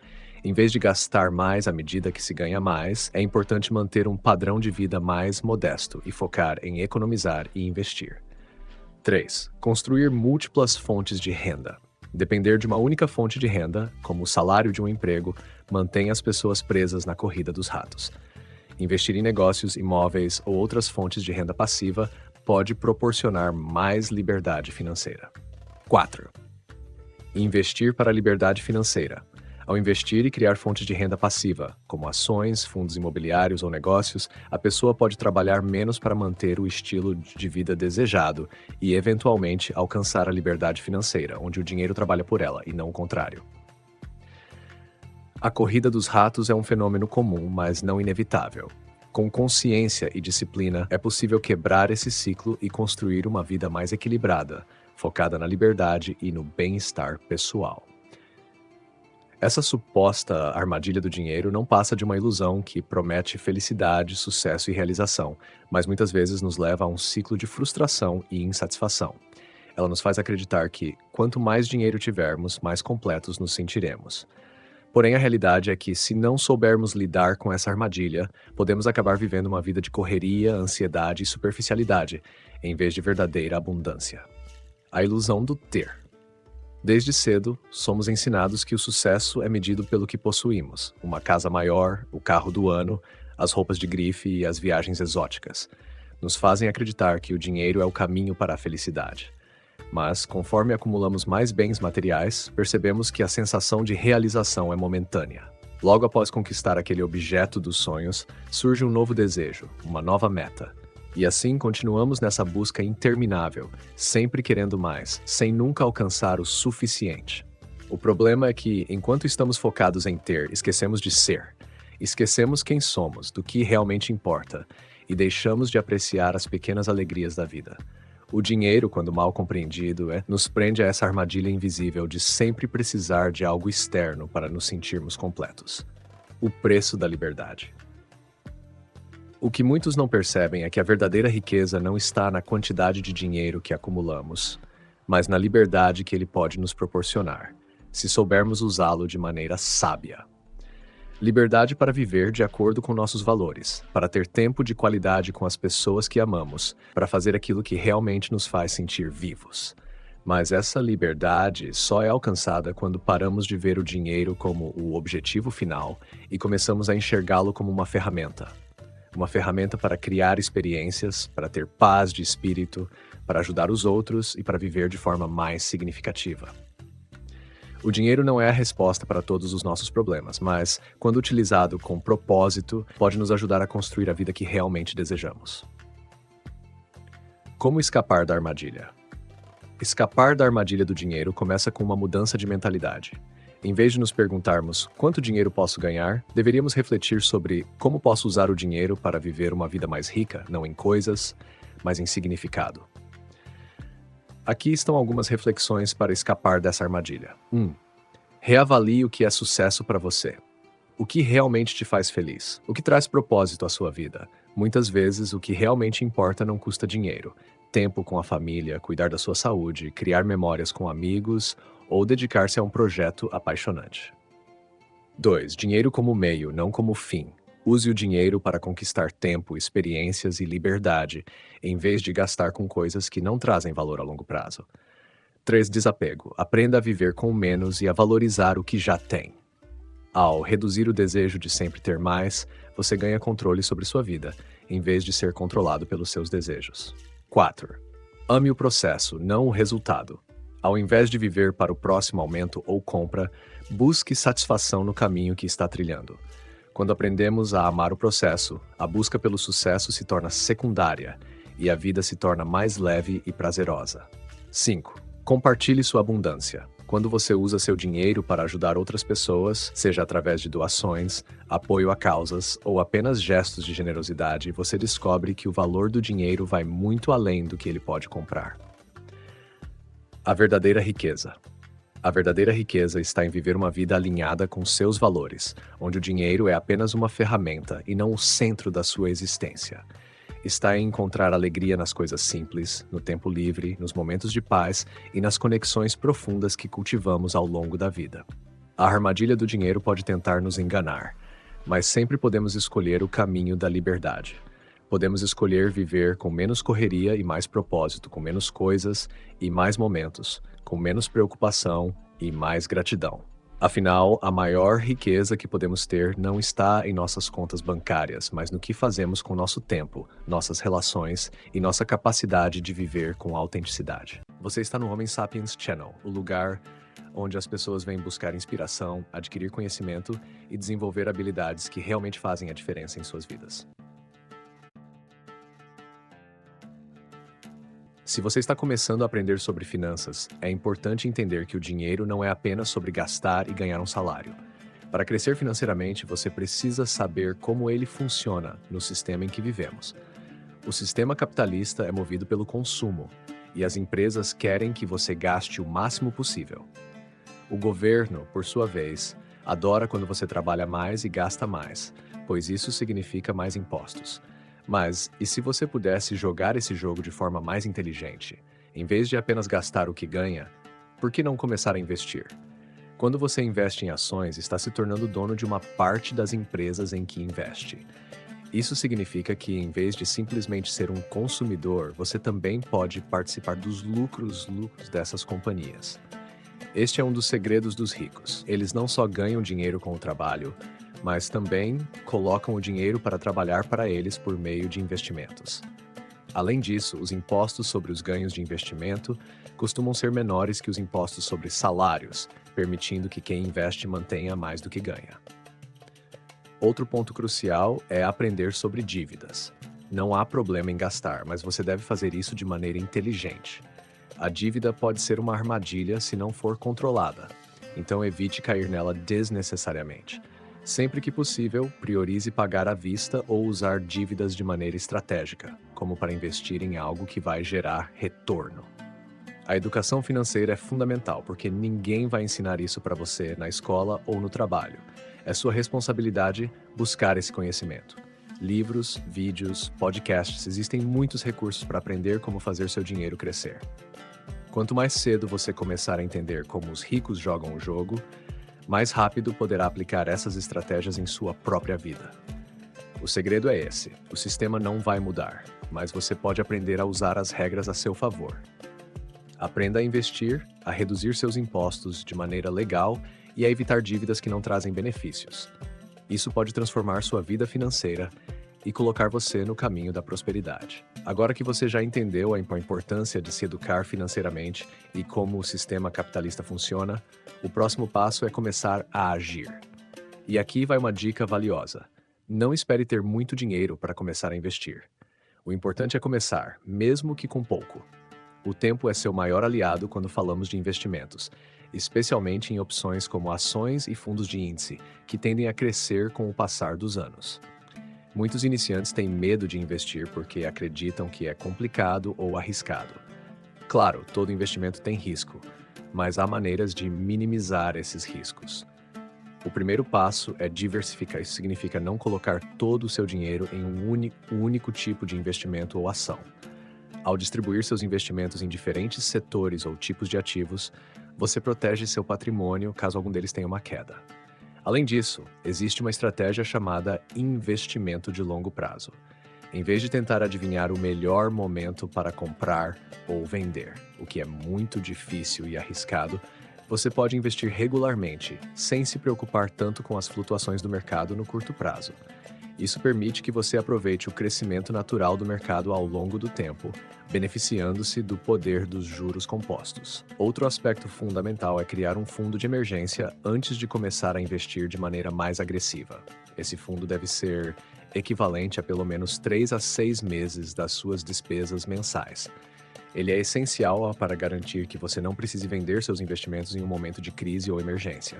Em vez de gastar mais à medida que se ganha mais, é importante manter um padrão de vida mais modesto e focar em economizar e investir. 3. Construir múltiplas fontes de renda. Depender de uma única fonte de renda, como o salário de um emprego, mantém as pessoas presas na corrida dos ratos. Investir em negócios, imóveis ou outras fontes de renda passiva pode proporcionar mais liberdade financeira. 4. Investir para a liberdade financeira. Ao investir e criar fontes de renda passiva, como ações, fundos imobiliários ou negócios, a pessoa pode trabalhar menos para manter o estilo de vida desejado e, eventualmente, alcançar a liberdade financeira, onde o dinheiro trabalha por ela e não o contrário. A corrida dos ratos é um fenômeno comum, mas não inevitável. Com consciência e disciplina, é possível quebrar esse ciclo e construir uma vida mais equilibrada, focada na liberdade e no bem-estar pessoal. Essa suposta armadilha do dinheiro não passa de uma ilusão que promete felicidade, sucesso e realização, mas muitas vezes nos leva a um ciclo de frustração e insatisfação. Ela nos faz acreditar que, quanto mais dinheiro tivermos, mais completos nos sentiremos. Porém, a realidade é que, se não soubermos lidar com essa armadilha, podemos acabar vivendo uma vida de correria, ansiedade e superficialidade, em vez de verdadeira abundância. A ilusão do ter. Desde cedo, somos ensinados que o sucesso é medido pelo que possuímos: uma casa maior, o carro do ano, as roupas de grife e as viagens exóticas. Nos fazem acreditar que o dinheiro é o caminho para a felicidade. Mas, conforme acumulamos mais bens materiais, percebemos que a sensação de realização é momentânea. Logo após conquistar aquele objeto dos sonhos, surge um novo desejo, uma nova meta. E assim continuamos nessa busca interminável, sempre querendo mais, sem nunca alcançar o suficiente. O problema é que, enquanto estamos focados em ter, esquecemos de ser. Esquecemos quem somos, do que realmente importa, e deixamos de apreciar as pequenas alegrias da vida. O dinheiro, quando mal compreendido, nos prende a essa armadilha invisível de sempre precisar de algo externo para nos sentirmos completos. O preço da liberdade. O que muitos não percebem é que a verdadeira riqueza não está na quantidade de dinheiro que acumulamos, mas na liberdade que ele pode nos proporcionar, se soubermos usá-lo de maneira sábia. Liberdade para viver de acordo com nossos valores, para ter tempo de qualidade com as pessoas que amamos, para fazer aquilo que realmente nos faz sentir vivos. Mas essa liberdade só é alcançada quando paramos de ver o dinheiro como o objetivo final e começamos a enxergá-lo como uma ferramenta. Uma ferramenta para criar experiências, para ter paz de espírito, para ajudar os outros e para viver de forma mais significativa. O dinheiro não é a resposta para todos os nossos problemas, mas, quando utilizado com propósito, pode nos ajudar a construir a vida que realmente desejamos. Como escapar da armadilha? Escapar da armadilha do dinheiro começa com uma mudança de mentalidade. Em vez de nos perguntarmos quanto dinheiro posso ganhar, deveríamos refletir sobre como posso usar o dinheiro para viver uma vida mais rica, não em coisas, mas em significado. Aqui estão algumas reflexões para escapar dessa armadilha. 1. Reavalie o que é sucesso para você. O que realmente te faz feliz? O que traz propósito à sua vida? Muitas vezes, o que realmente importa não custa dinheiro. Tempo com a família, cuidar da sua saúde, criar memórias com amigos ou dedicar-se a um projeto apaixonante. 2. Dinheiro como meio, não como fim. Use o dinheiro para conquistar tempo, experiências e liberdade, em vez de gastar com coisas que não trazem valor a longo prazo. 3. Desapego. Aprenda a viver com menos e a valorizar o que já tem. Ao reduzir o desejo de sempre ter mais, você ganha controle sobre sua vida, em vez de ser controlado pelos seus desejos. 4. Ame o processo, não o resultado. Ao invés de viver para o próximo aumento ou compra, busque satisfação no caminho que está trilhando. Quando aprendemos a amar o processo, a busca pelo sucesso se torna secundária e a vida se torna mais leve e prazerosa. 5. Compartilhe sua abundância. Quando você usa seu dinheiro para ajudar outras pessoas, seja através de doações, apoio a causas ou apenas gestos de generosidade, você descobre que o valor do dinheiro vai muito além do que ele pode comprar. A verdadeira riqueza. A verdadeira riqueza está em viver uma vida alinhada com seus valores, onde o dinheiro é apenas uma ferramenta e não o centro da sua existência. Está em encontrar alegria nas coisas simples, no tempo livre, nos momentos de paz e nas conexões profundas que cultivamos ao longo da vida. A armadilha do dinheiro pode tentar nos enganar, mas sempre podemos escolher o caminho da liberdade. Podemos escolher viver com menos correria e mais propósito, com menos coisas e mais momentos, com menos preocupação e mais gratidão. Afinal, a maior riqueza que podemos ter não está em nossas contas bancárias, mas no que fazemos com nosso tempo, nossas relações e nossa capacidade de viver com autenticidade. Você está no Homem Sapiens Channel, o lugar onde as pessoas vêm buscar inspiração, adquirir conhecimento e desenvolver habilidades que realmente fazem a diferença em suas vidas. Se você está começando a aprender sobre finanças, é importante entender que o dinheiro não é apenas sobre gastar e ganhar um salário. Para crescer financeiramente, você precisa saber como ele funciona no sistema em que vivemos. O sistema capitalista é movido pelo consumo, e as empresas querem que você gaste o máximo possível. O governo, por sua vez, adora quando você trabalha mais e gasta mais, pois isso significa mais impostos. Mas, e se você pudesse jogar esse jogo de forma mais inteligente? Em vez de apenas gastar o que ganha, por que não começar a investir? Quando você investe em ações, está se tornando dono de uma parte das empresas em que investe. Isso significa que, em vez de simplesmente ser um consumidor, você também pode participar dos lucros dessas companhias. Este é um dos segredos dos ricos. Eles não só ganham dinheiro com o trabalho, mas também colocam o dinheiro para trabalhar para eles por meio de investimentos. Além disso, os impostos sobre os ganhos de investimento costumam ser menores que os impostos sobre salários, permitindo que quem investe mantenha mais do que ganha. Outro ponto crucial é aprender sobre dívidas. Não há problema em gastar, mas você deve fazer isso de maneira inteligente. A dívida pode ser uma armadilha se não for controlada, então evite cair nela desnecessariamente. Sempre que possível, priorize pagar à vista ou usar dívidas de maneira estratégica, como para investir em algo que vai gerar retorno. A educação financeira é fundamental porque ninguém vai ensinar isso para você na escola ou no trabalho. É sua responsabilidade buscar esse conhecimento. Livros, vídeos, podcasts, existem muitos recursos para aprender como fazer seu dinheiro crescer. Quanto mais cedo você começar a entender como os ricos jogam o jogo, mais rápido poderá aplicar essas estratégias em sua própria vida. O segredo é esse: o sistema não vai mudar, mas você pode aprender a usar as regras a seu favor. Aprenda a investir, a reduzir seus impostos de maneira legal e a evitar dívidas que não trazem benefícios. Isso pode transformar sua vida financeira e colocar você no caminho da prosperidade. Agora que você já entendeu a importância de se educar financeiramente e como o sistema capitalista funciona, o próximo passo é começar a agir. E aqui vai uma dica valiosa: não espere ter muito dinheiro para começar a investir. O importante é começar, mesmo que com pouco. O tempo é seu maior aliado quando falamos de investimentos, especialmente em opções como ações e fundos de índice, que tendem a crescer com o passar dos anos. Muitos iniciantes têm medo de investir porque acreditam que é complicado ou arriscado. Claro, todo investimento tem risco, mas há maneiras de minimizar esses riscos. O primeiro passo é diversificar. Isso significa não colocar todo o seu dinheiro em um único tipo de investimento ou ação. Ao distribuir seus investimentos em diferentes setores ou tipos de ativos, você protege seu patrimônio caso algum deles tenha uma queda. Além disso, existe uma estratégia chamada investimento de longo prazo. Em vez de tentar adivinhar o melhor momento para comprar ou vender, o que é muito difícil e arriscado, você pode investir regularmente, sem se preocupar tanto com as flutuações do mercado no curto prazo. Isso permite que você aproveite o crescimento natural do mercado ao longo do tempo, beneficiando-se do poder dos juros compostos. Outro aspecto fundamental é criar um fundo de emergência antes de começar a investir de maneira mais agressiva. Esse fundo deve ser equivalente a pelo menos 3 a 6 meses das suas despesas mensais. Ele é essencial para garantir que você não precise vender seus investimentos em um momento de crise ou emergência.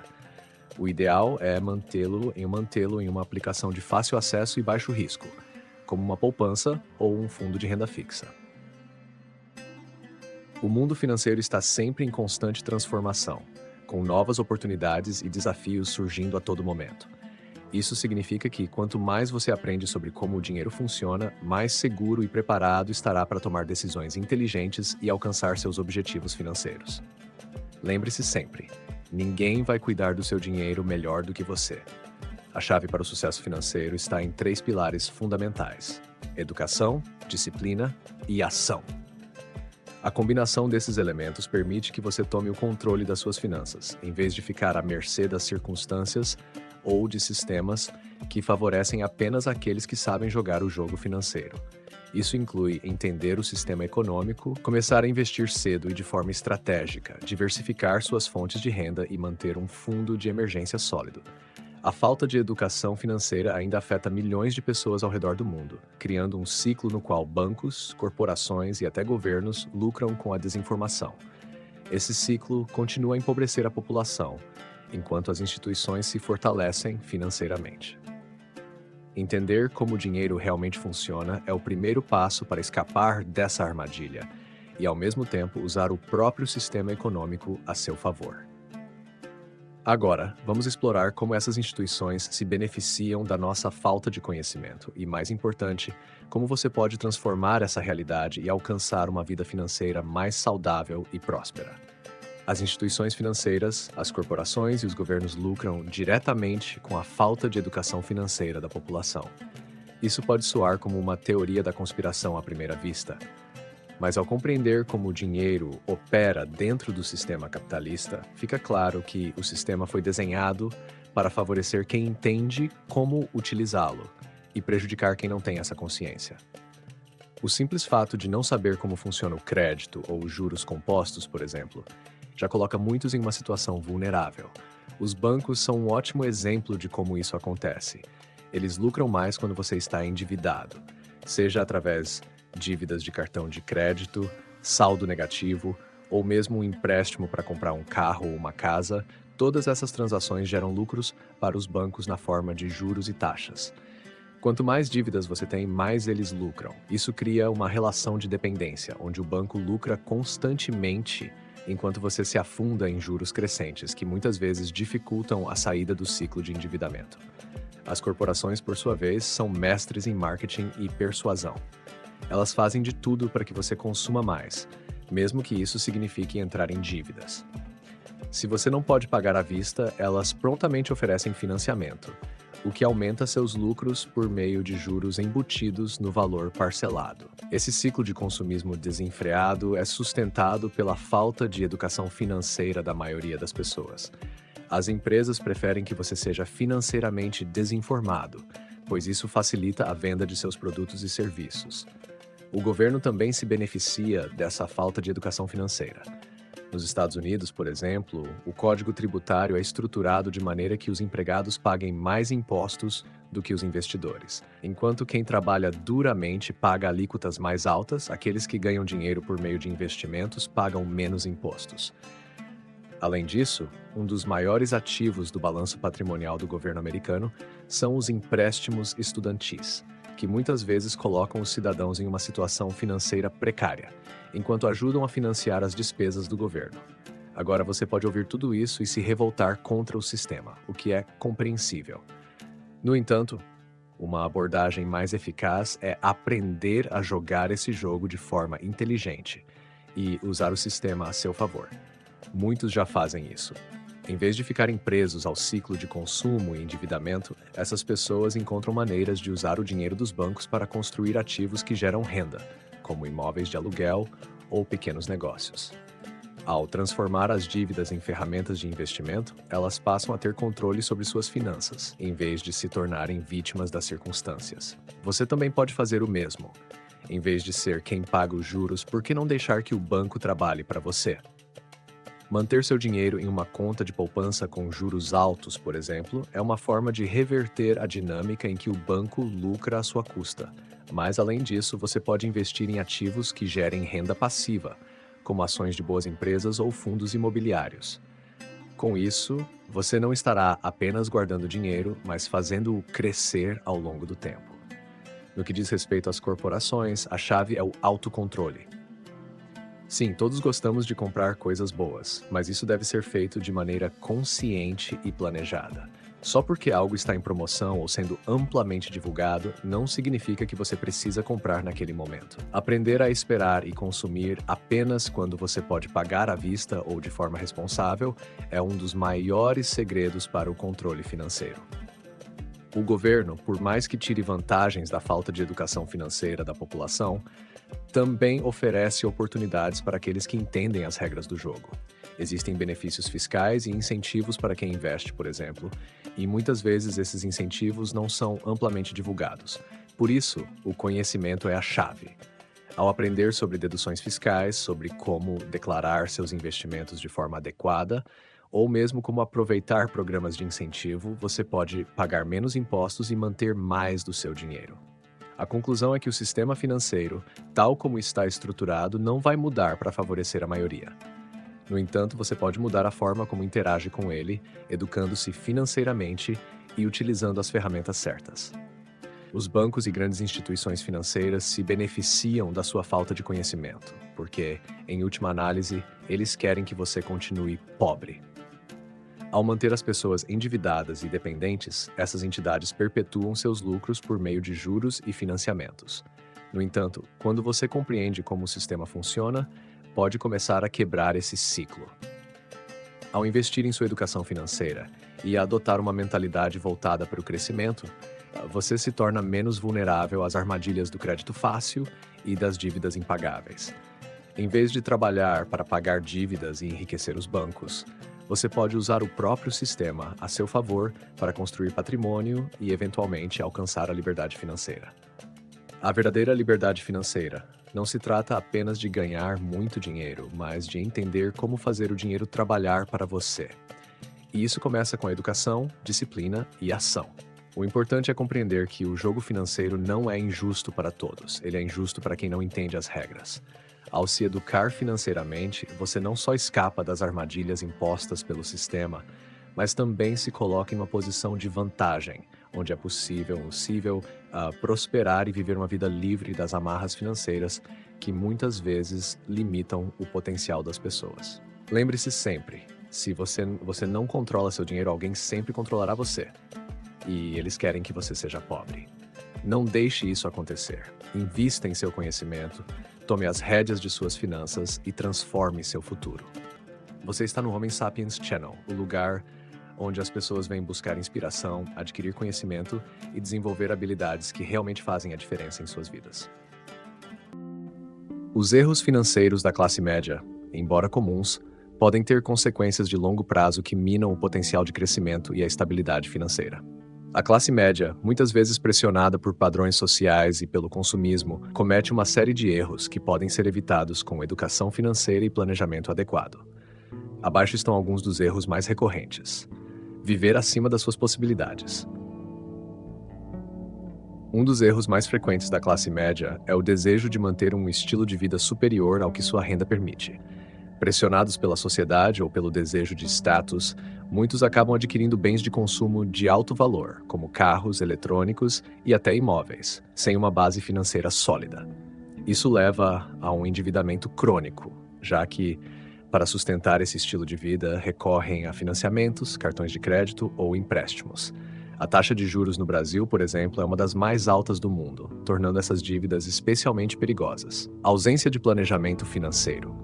O ideal é mantê-lo em uma aplicação de fácil acesso e baixo risco, como uma poupança ou um fundo de renda fixa. O mundo financeiro está sempre em constante transformação, com novas oportunidades e desafios surgindo a todo momento. Isso significa que, quanto mais você aprende sobre como o dinheiro funciona, mais seguro e preparado estará para tomar decisões inteligentes e alcançar seus objetivos financeiros. Lembre-se sempre, ninguém vai cuidar do seu dinheiro melhor do que você. A chave para o sucesso financeiro está em 3 pilares fundamentais: educação, disciplina e ação. A combinação desses elementos permite que você tome o controle das suas finanças, em vez de ficar à mercê das circunstâncias ou de sistemas que favorecem apenas aqueles que sabem jogar o jogo financeiro. Isso inclui entender o sistema econômico, começar a investir cedo e de forma estratégica, diversificar suas fontes de renda e manter um fundo de emergência sólido. A falta de educação financeira ainda afeta milhões de pessoas ao redor do mundo, criando um ciclo no qual bancos, corporações e até governos lucram com a desinformação. Esse ciclo continua a empobrecer a população, enquanto as instituições se fortalecem financeiramente. Entender como o dinheiro realmente funciona é o primeiro passo para escapar dessa armadilha e, ao mesmo tempo, usar o próprio sistema econômico a seu favor. Agora, vamos explorar como essas instituições se beneficiam da nossa falta de conhecimento e, mais importante, como você pode transformar essa realidade e alcançar uma vida financeira mais saudável e próspera. As instituições financeiras, as corporações e os governos lucram diretamente com a falta de educação financeira da população. Isso pode soar como uma teoria da conspiração à primeira vista, mas ao compreender como o dinheiro opera dentro do sistema capitalista, fica claro que o sistema foi desenhado para favorecer quem entende como utilizá-lo e prejudicar quem não tem essa consciência. O simples fato de não saber como funciona o crédito ou os juros compostos, por exemplo, já coloca muitos em uma situação vulnerável. Os bancos são um ótimo exemplo de como isso acontece. Eles lucram mais quando você está endividado, seja através dívidas de cartão de crédito, saldo negativo ou mesmo um empréstimo para comprar um carro ou uma casa. Todas essas transações geram lucros para os bancos na forma de juros e taxas. Quanto mais dívidas você tem, mais eles lucram. Isso cria uma relação de dependência, onde o banco lucra constantemente enquanto você se afunda em juros crescentes, que muitas vezes dificultam a saída do ciclo de endividamento. As corporações, por sua vez, são mestres em marketing e persuasão. Elas fazem de tudo para que você consuma mais, mesmo que isso signifique entrar em dívidas. Se você não pode pagar à vista, elas prontamente oferecem financiamento, o que aumenta seus lucros por meio de juros embutidos no valor parcelado. Esse ciclo de consumismo desenfreado é sustentado pela falta de educação financeira da maioria das pessoas. As empresas preferem que você seja financeiramente desinformado, pois isso facilita a venda de seus produtos e serviços. O governo também se beneficia dessa falta de educação financeira. Nos Estados Unidos, por exemplo, o Código Tributário é estruturado de maneira que os empregados paguem mais impostos do que os investidores. Enquanto quem trabalha duramente paga alíquotas mais altas, aqueles que ganham dinheiro por meio de investimentos pagam menos impostos. Além disso, um dos maiores ativos do balanço patrimonial do governo americano são os empréstimos estudantis, que muitas vezes colocam os cidadãos em uma situação financeira precária, enquanto ajudam a financiar as despesas do governo. Agora você pode ouvir tudo isso e se revoltar contra o sistema, o que é compreensível. No entanto, uma abordagem mais eficaz é aprender a jogar esse jogo de forma inteligente e usar o sistema a seu favor. Muitos já fazem isso. Em vez de ficarem presos ao ciclo de consumo e endividamento, essas pessoas encontram maneiras de usar o dinheiro dos bancos para construir ativos que geram renda, como imóveis de aluguel ou pequenos negócios. Ao transformar as dívidas em ferramentas de investimento, elas passam a ter controle sobre suas finanças, em vez de se tornarem vítimas das circunstâncias. Você também pode fazer o mesmo. Em vez de ser quem paga os juros, por que não deixar que o banco trabalhe para você? Manter seu dinheiro em uma conta de poupança com juros altos, por exemplo, é uma forma de reverter a dinâmica em que o banco lucra à sua custa. Mas, além disso, você pode investir em ativos que gerem renda passiva, como ações de boas empresas ou fundos imobiliários. Com isso, você não estará apenas guardando dinheiro, mas fazendo-o crescer ao longo do tempo. No que diz respeito às corporações, a chave é o autocontrole. Sim, todos gostamos de comprar coisas boas, mas isso deve ser feito de maneira consciente e planejada. Só porque algo está em promoção ou sendo amplamente divulgado, não significa que você precisa comprar naquele momento. Aprender a esperar e consumir apenas quando você pode pagar à vista ou de forma responsável é um dos maiores segredos para o controle financeiro. O governo, por mais que tire vantagens da falta de educação financeira da população, também oferece oportunidades para aqueles que entendem as regras do jogo. Existem benefícios fiscais e incentivos para quem investe, por exemplo, e muitas vezes esses incentivos não são amplamente divulgados. Por isso, o conhecimento é a chave. Ao aprender sobre deduções fiscais, sobre como declarar seus investimentos de forma adequada, ou mesmo como aproveitar programas de incentivo, você pode pagar menos impostos e manter mais do seu dinheiro. A conclusão é que o sistema financeiro, tal como está estruturado, não vai mudar para favorecer a maioria. No entanto, você pode mudar a forma como interage com ele, educando-se financeiramente e utilizando as ferramentas certas. Os bancos e grandes instituições financeiras se beneficiam da sua falta de conhecimento, porque, em última análise, eles querem que você continue pobre. Ao manter as pessoas endividadas e dependentes, essas entidades perpetuam seus lucros por meio de juros e financiamentos. No entanto, quando você compreende como o sistema funciona, pode começar a quebrar esse ciclo. Ao investir em sua educação financeira e adotar uma mentalidade voltada para o crescimento, você se torna menos vulnerável às armadilhas do crédito fácil e das dívidas impagáveis. Em vez de trabalhar para pagar dívidas e enriquecer os bancos, você pode usar o próprio sistema a seu favor para construir patrimônio e, eventualmente, alcançar a liberdade financeira. A verdadeira liberdade financeira não se trata apenas de ganhar muito dinheiro, mas de entender como fazer o dinheiro trabalhar para você. E isso começa com a educação, disciplina e ação. O importante é compreender que o jogo financeiro não é injusto para todos, ele é injusto para quem não entende as regras. Ao se educar financeiramente, você não só escapa das armadilhas impostas pelo sistema, mas também se coloca em uma posição de vantagem, onde é possível prosperar e viver uma vida livre das amarras financeiras que muitas vezes limitam o potencial das pessoas. Lembre-se sempre, se você não controla seu dinheiro, alguém sempre controlará você. E eles querem que você seja pobre. Não deixe isso acontecer. Invista em seu conhecimento, tome as rédeas de suas finanças e transforme seu futuro. Você está no Homem Sapiens Channel, o lugar onde as pessoas vêm buscar inspiração, adquirir conhecimento e desenvolver habilidades que realmente fazem a diferença em suas vidas. Os erros financeiros da classe média, embora comuns, podem ter consequências de longo prazo que minam o potencial de crescimento e a estabilidade financeira. A classe média, muitas vezes pressionada por padrões sociais e pelo consumismo, comete uma série de erros que podem ser evitados com educação financeira e planejamento adequado. Abaixo estão alguns dos erros mais recorrentes. Viver acima das suas possibilidades. Um dos erros mais frequentes da classe média é o desejo de manter um estilo de vida superior ao que sua renda permite. Pressionados pela sociedade ou pelo desejo de status, muitos acabam adquirindo bens de consumo de alto valor, como carros, eletrônicos e até imóveis, sem uma base financeira sólida. Isso leva a um endividamento crônico, já que Para sustentar esse estilo de vida, recorrem a financiamentos, cartões de crédito ou empréstimos. A taxa de juros no Brasil, por exemplo, é uma das mais altas do mundo, tornando essas dívidas especialmente perigosas. Ausência de planejamento financeiro.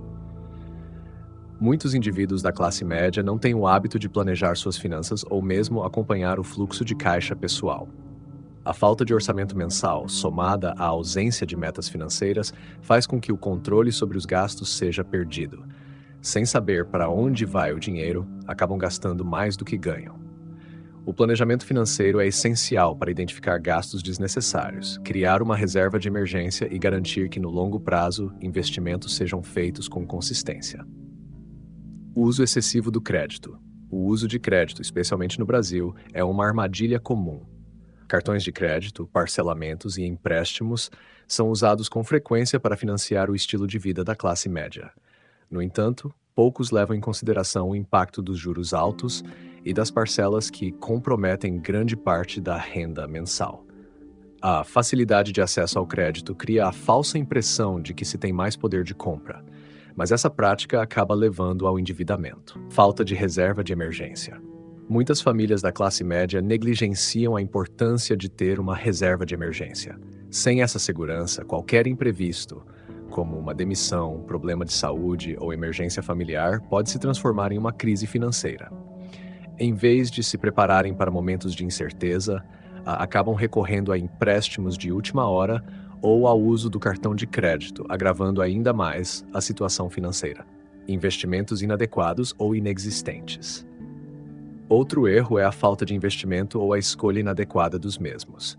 Muitos indivíduos da classe média não têm o hábito de planejar suas finanças ou mesmo acompanhar o fluxo de caixa pessoal. A falta de orçamento mensal, somada à ausência de metas financeiras, faz com que o controle sobre os gastos seja perdido. Sem saber para onde vai o dinheiro, acabam gastando mais do que ganham. O planejamento financeiro é essencial para identificar gastos desnecessários, criar uma reserva de emergência e garantir que, no longo prazo, investimentos sejam feitos com consistência. Uso excessivo do crédito. O uso de crédito, especialmente no Brasil, é uma armadilha comum. Cartões de crédito, parcelamentos e empréstimos são usados com frequência para financiar o estilo de vida da classe média. No entanto, poucos levam em consideração o impacto dos juros altos e das parcelas que comprometem grande parte da renda mensal. A facilidade de acesso ao crédito cria a falsa impressão de que se tem mais poder de compra, mas essa prática acaba levando ao endividamento. Falta de reserva de emergência. Muitas famílias da classe média negligenciam a importância de ter uma reserva de emergência. Sem essa segurança, qualquer imprevisto, como uma demissão, problema de saúde ou emergência familiar, pode se transformar em uma crise financeira. Em vez de se prepararem para momentos de incerteza, acabam recorrendo a empréstimos de última hora ou ao uso do cartão de crédito, agravando ainda mais a situação financeira. Investimentos inadequados ou inexistentes. Outro erro é a falta de investimento ou a escolha inadequada dos mesmos.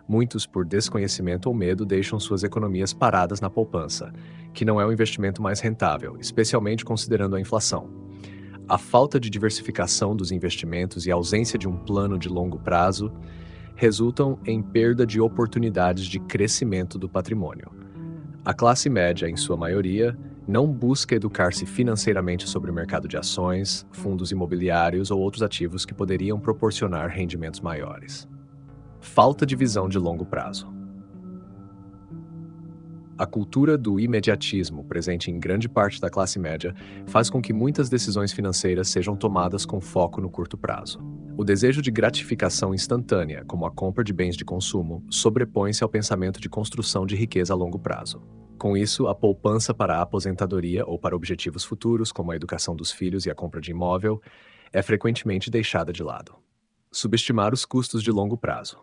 Muitos, por desconhecimento ou medo, deixam suas economias paradas na poupança, que não é o investimento mais rentável, especialmente considerando a inflação. A falta de diversificação dos investimentos e a ausência de um plano de longo prazo resultam em perda de oportunidades de crescimento do patrimônio. A classe média, em sua maioria, não busca educar-se financeiramente sobre o mercado de ações, fundos imobiliários ou outros ativos que poderiam proporcionar rendimentos maiores. Falta de visão de longo prazo. A cultura do imediatismo, presente em grande parte da classe média, faz com que muitas decisões financeiras sejam tomadas com foco no curto prazo. O desejo de gratificação instantânea, como a compra de bens de consumo, sobrepõe-se ao pensamento de construção de riqueza a longo prazo. Com isso, a poupança para a aposentadoria ou para objetivos futuros, como a educação dos filhos e a compra de imóvel, é frequentemente deixada de lado. Subestimar os custos de longo prazo.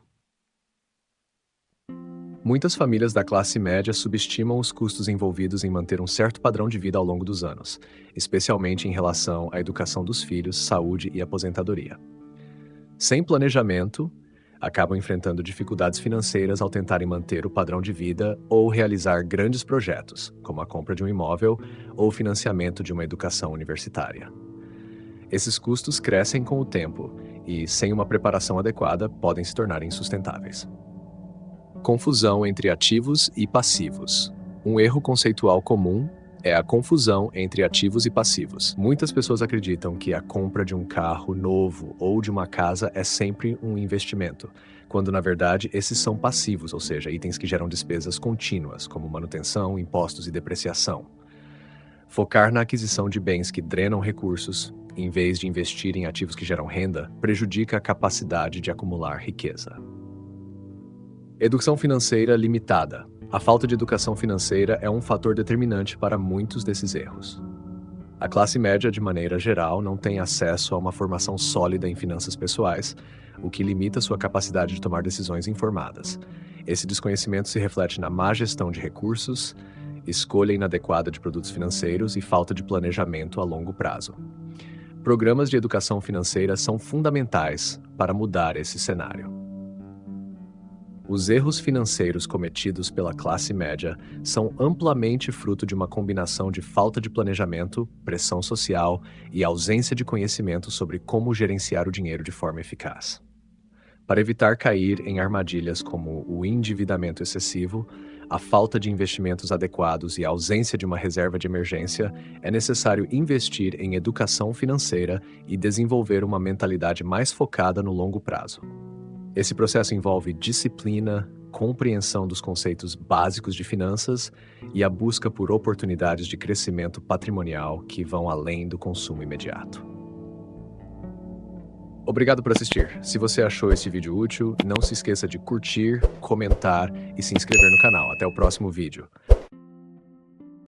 Muitas famílias da classe média subestimam os custos envolvidos em manter um certo padrão de vida ao longo dos anos, especialmente em relação à educação dos filhos, saúde e aposentadoria. Sem planejamento, acabam enfrentando dificuldades financeiras ao tentarem manter o padrão de vida ou realizar grandes projetos, como a compra de um imóvel ou o financiamento de uma educação universitária. Esses custos crescem com o tempo e, sem uma preparação adequada, podem se tornar insustentáveis. Confusão entre ativos e passivos. Um erro conceitual comum é a confusão entre ativos e passivos. Muitas pessoas acreditam que a compra de um carro novo ou de uma casa é sempre um investimento, quando na verdade esses são passivos, ou seja, itens que geram despesas contínuas, como manutenção, impostos e depreciação. Focar na aquisição de bens que drenam recursos, em vez de investir em ativos que geram renda, prejudica a capacidade de acumular riqueza. Educação financeira limitada. A falta de educação financeira é um fator determinante para muitos desses erros. A classe média, de maneira geral, não tem acesso a uma formação sólida em finanças pessoais, o que limita sua capacidade de tomar decisões informadas. Esse desconhecimento se reflete na má gestão de recursos, escolha inadequada de produtos financeiros e falta de planejamento a longo prazo. Programas de educação financeira são fundamentais para mudar esse cenário. Os erros financeiros cometidos pela classe média são amplamente fruto de uma combinação de falta de planejamento, pressão social e ausência de conhecimento sobre como gerenciar o dinheiro de forma eficaz. Para evitar cair em armadilhas como o endividamento excessivo, a falta de investimentos adequados e a ausência de uma reserva de emergência, é necessário investir em educação financeira e desenvolver uma mentalidade mais focada no longo prazo. Esse processo envolve disciplina, compreensão dos conceitos básicos de finanças e a busca por oportunidades de crescimento patrimonial que vão além do consumo imediato. Obrigado por assistir. Se você achou esse vídeo útil, não se esqueça de curtir, comentar e se inscrever no canal. Até o próximo vídeo.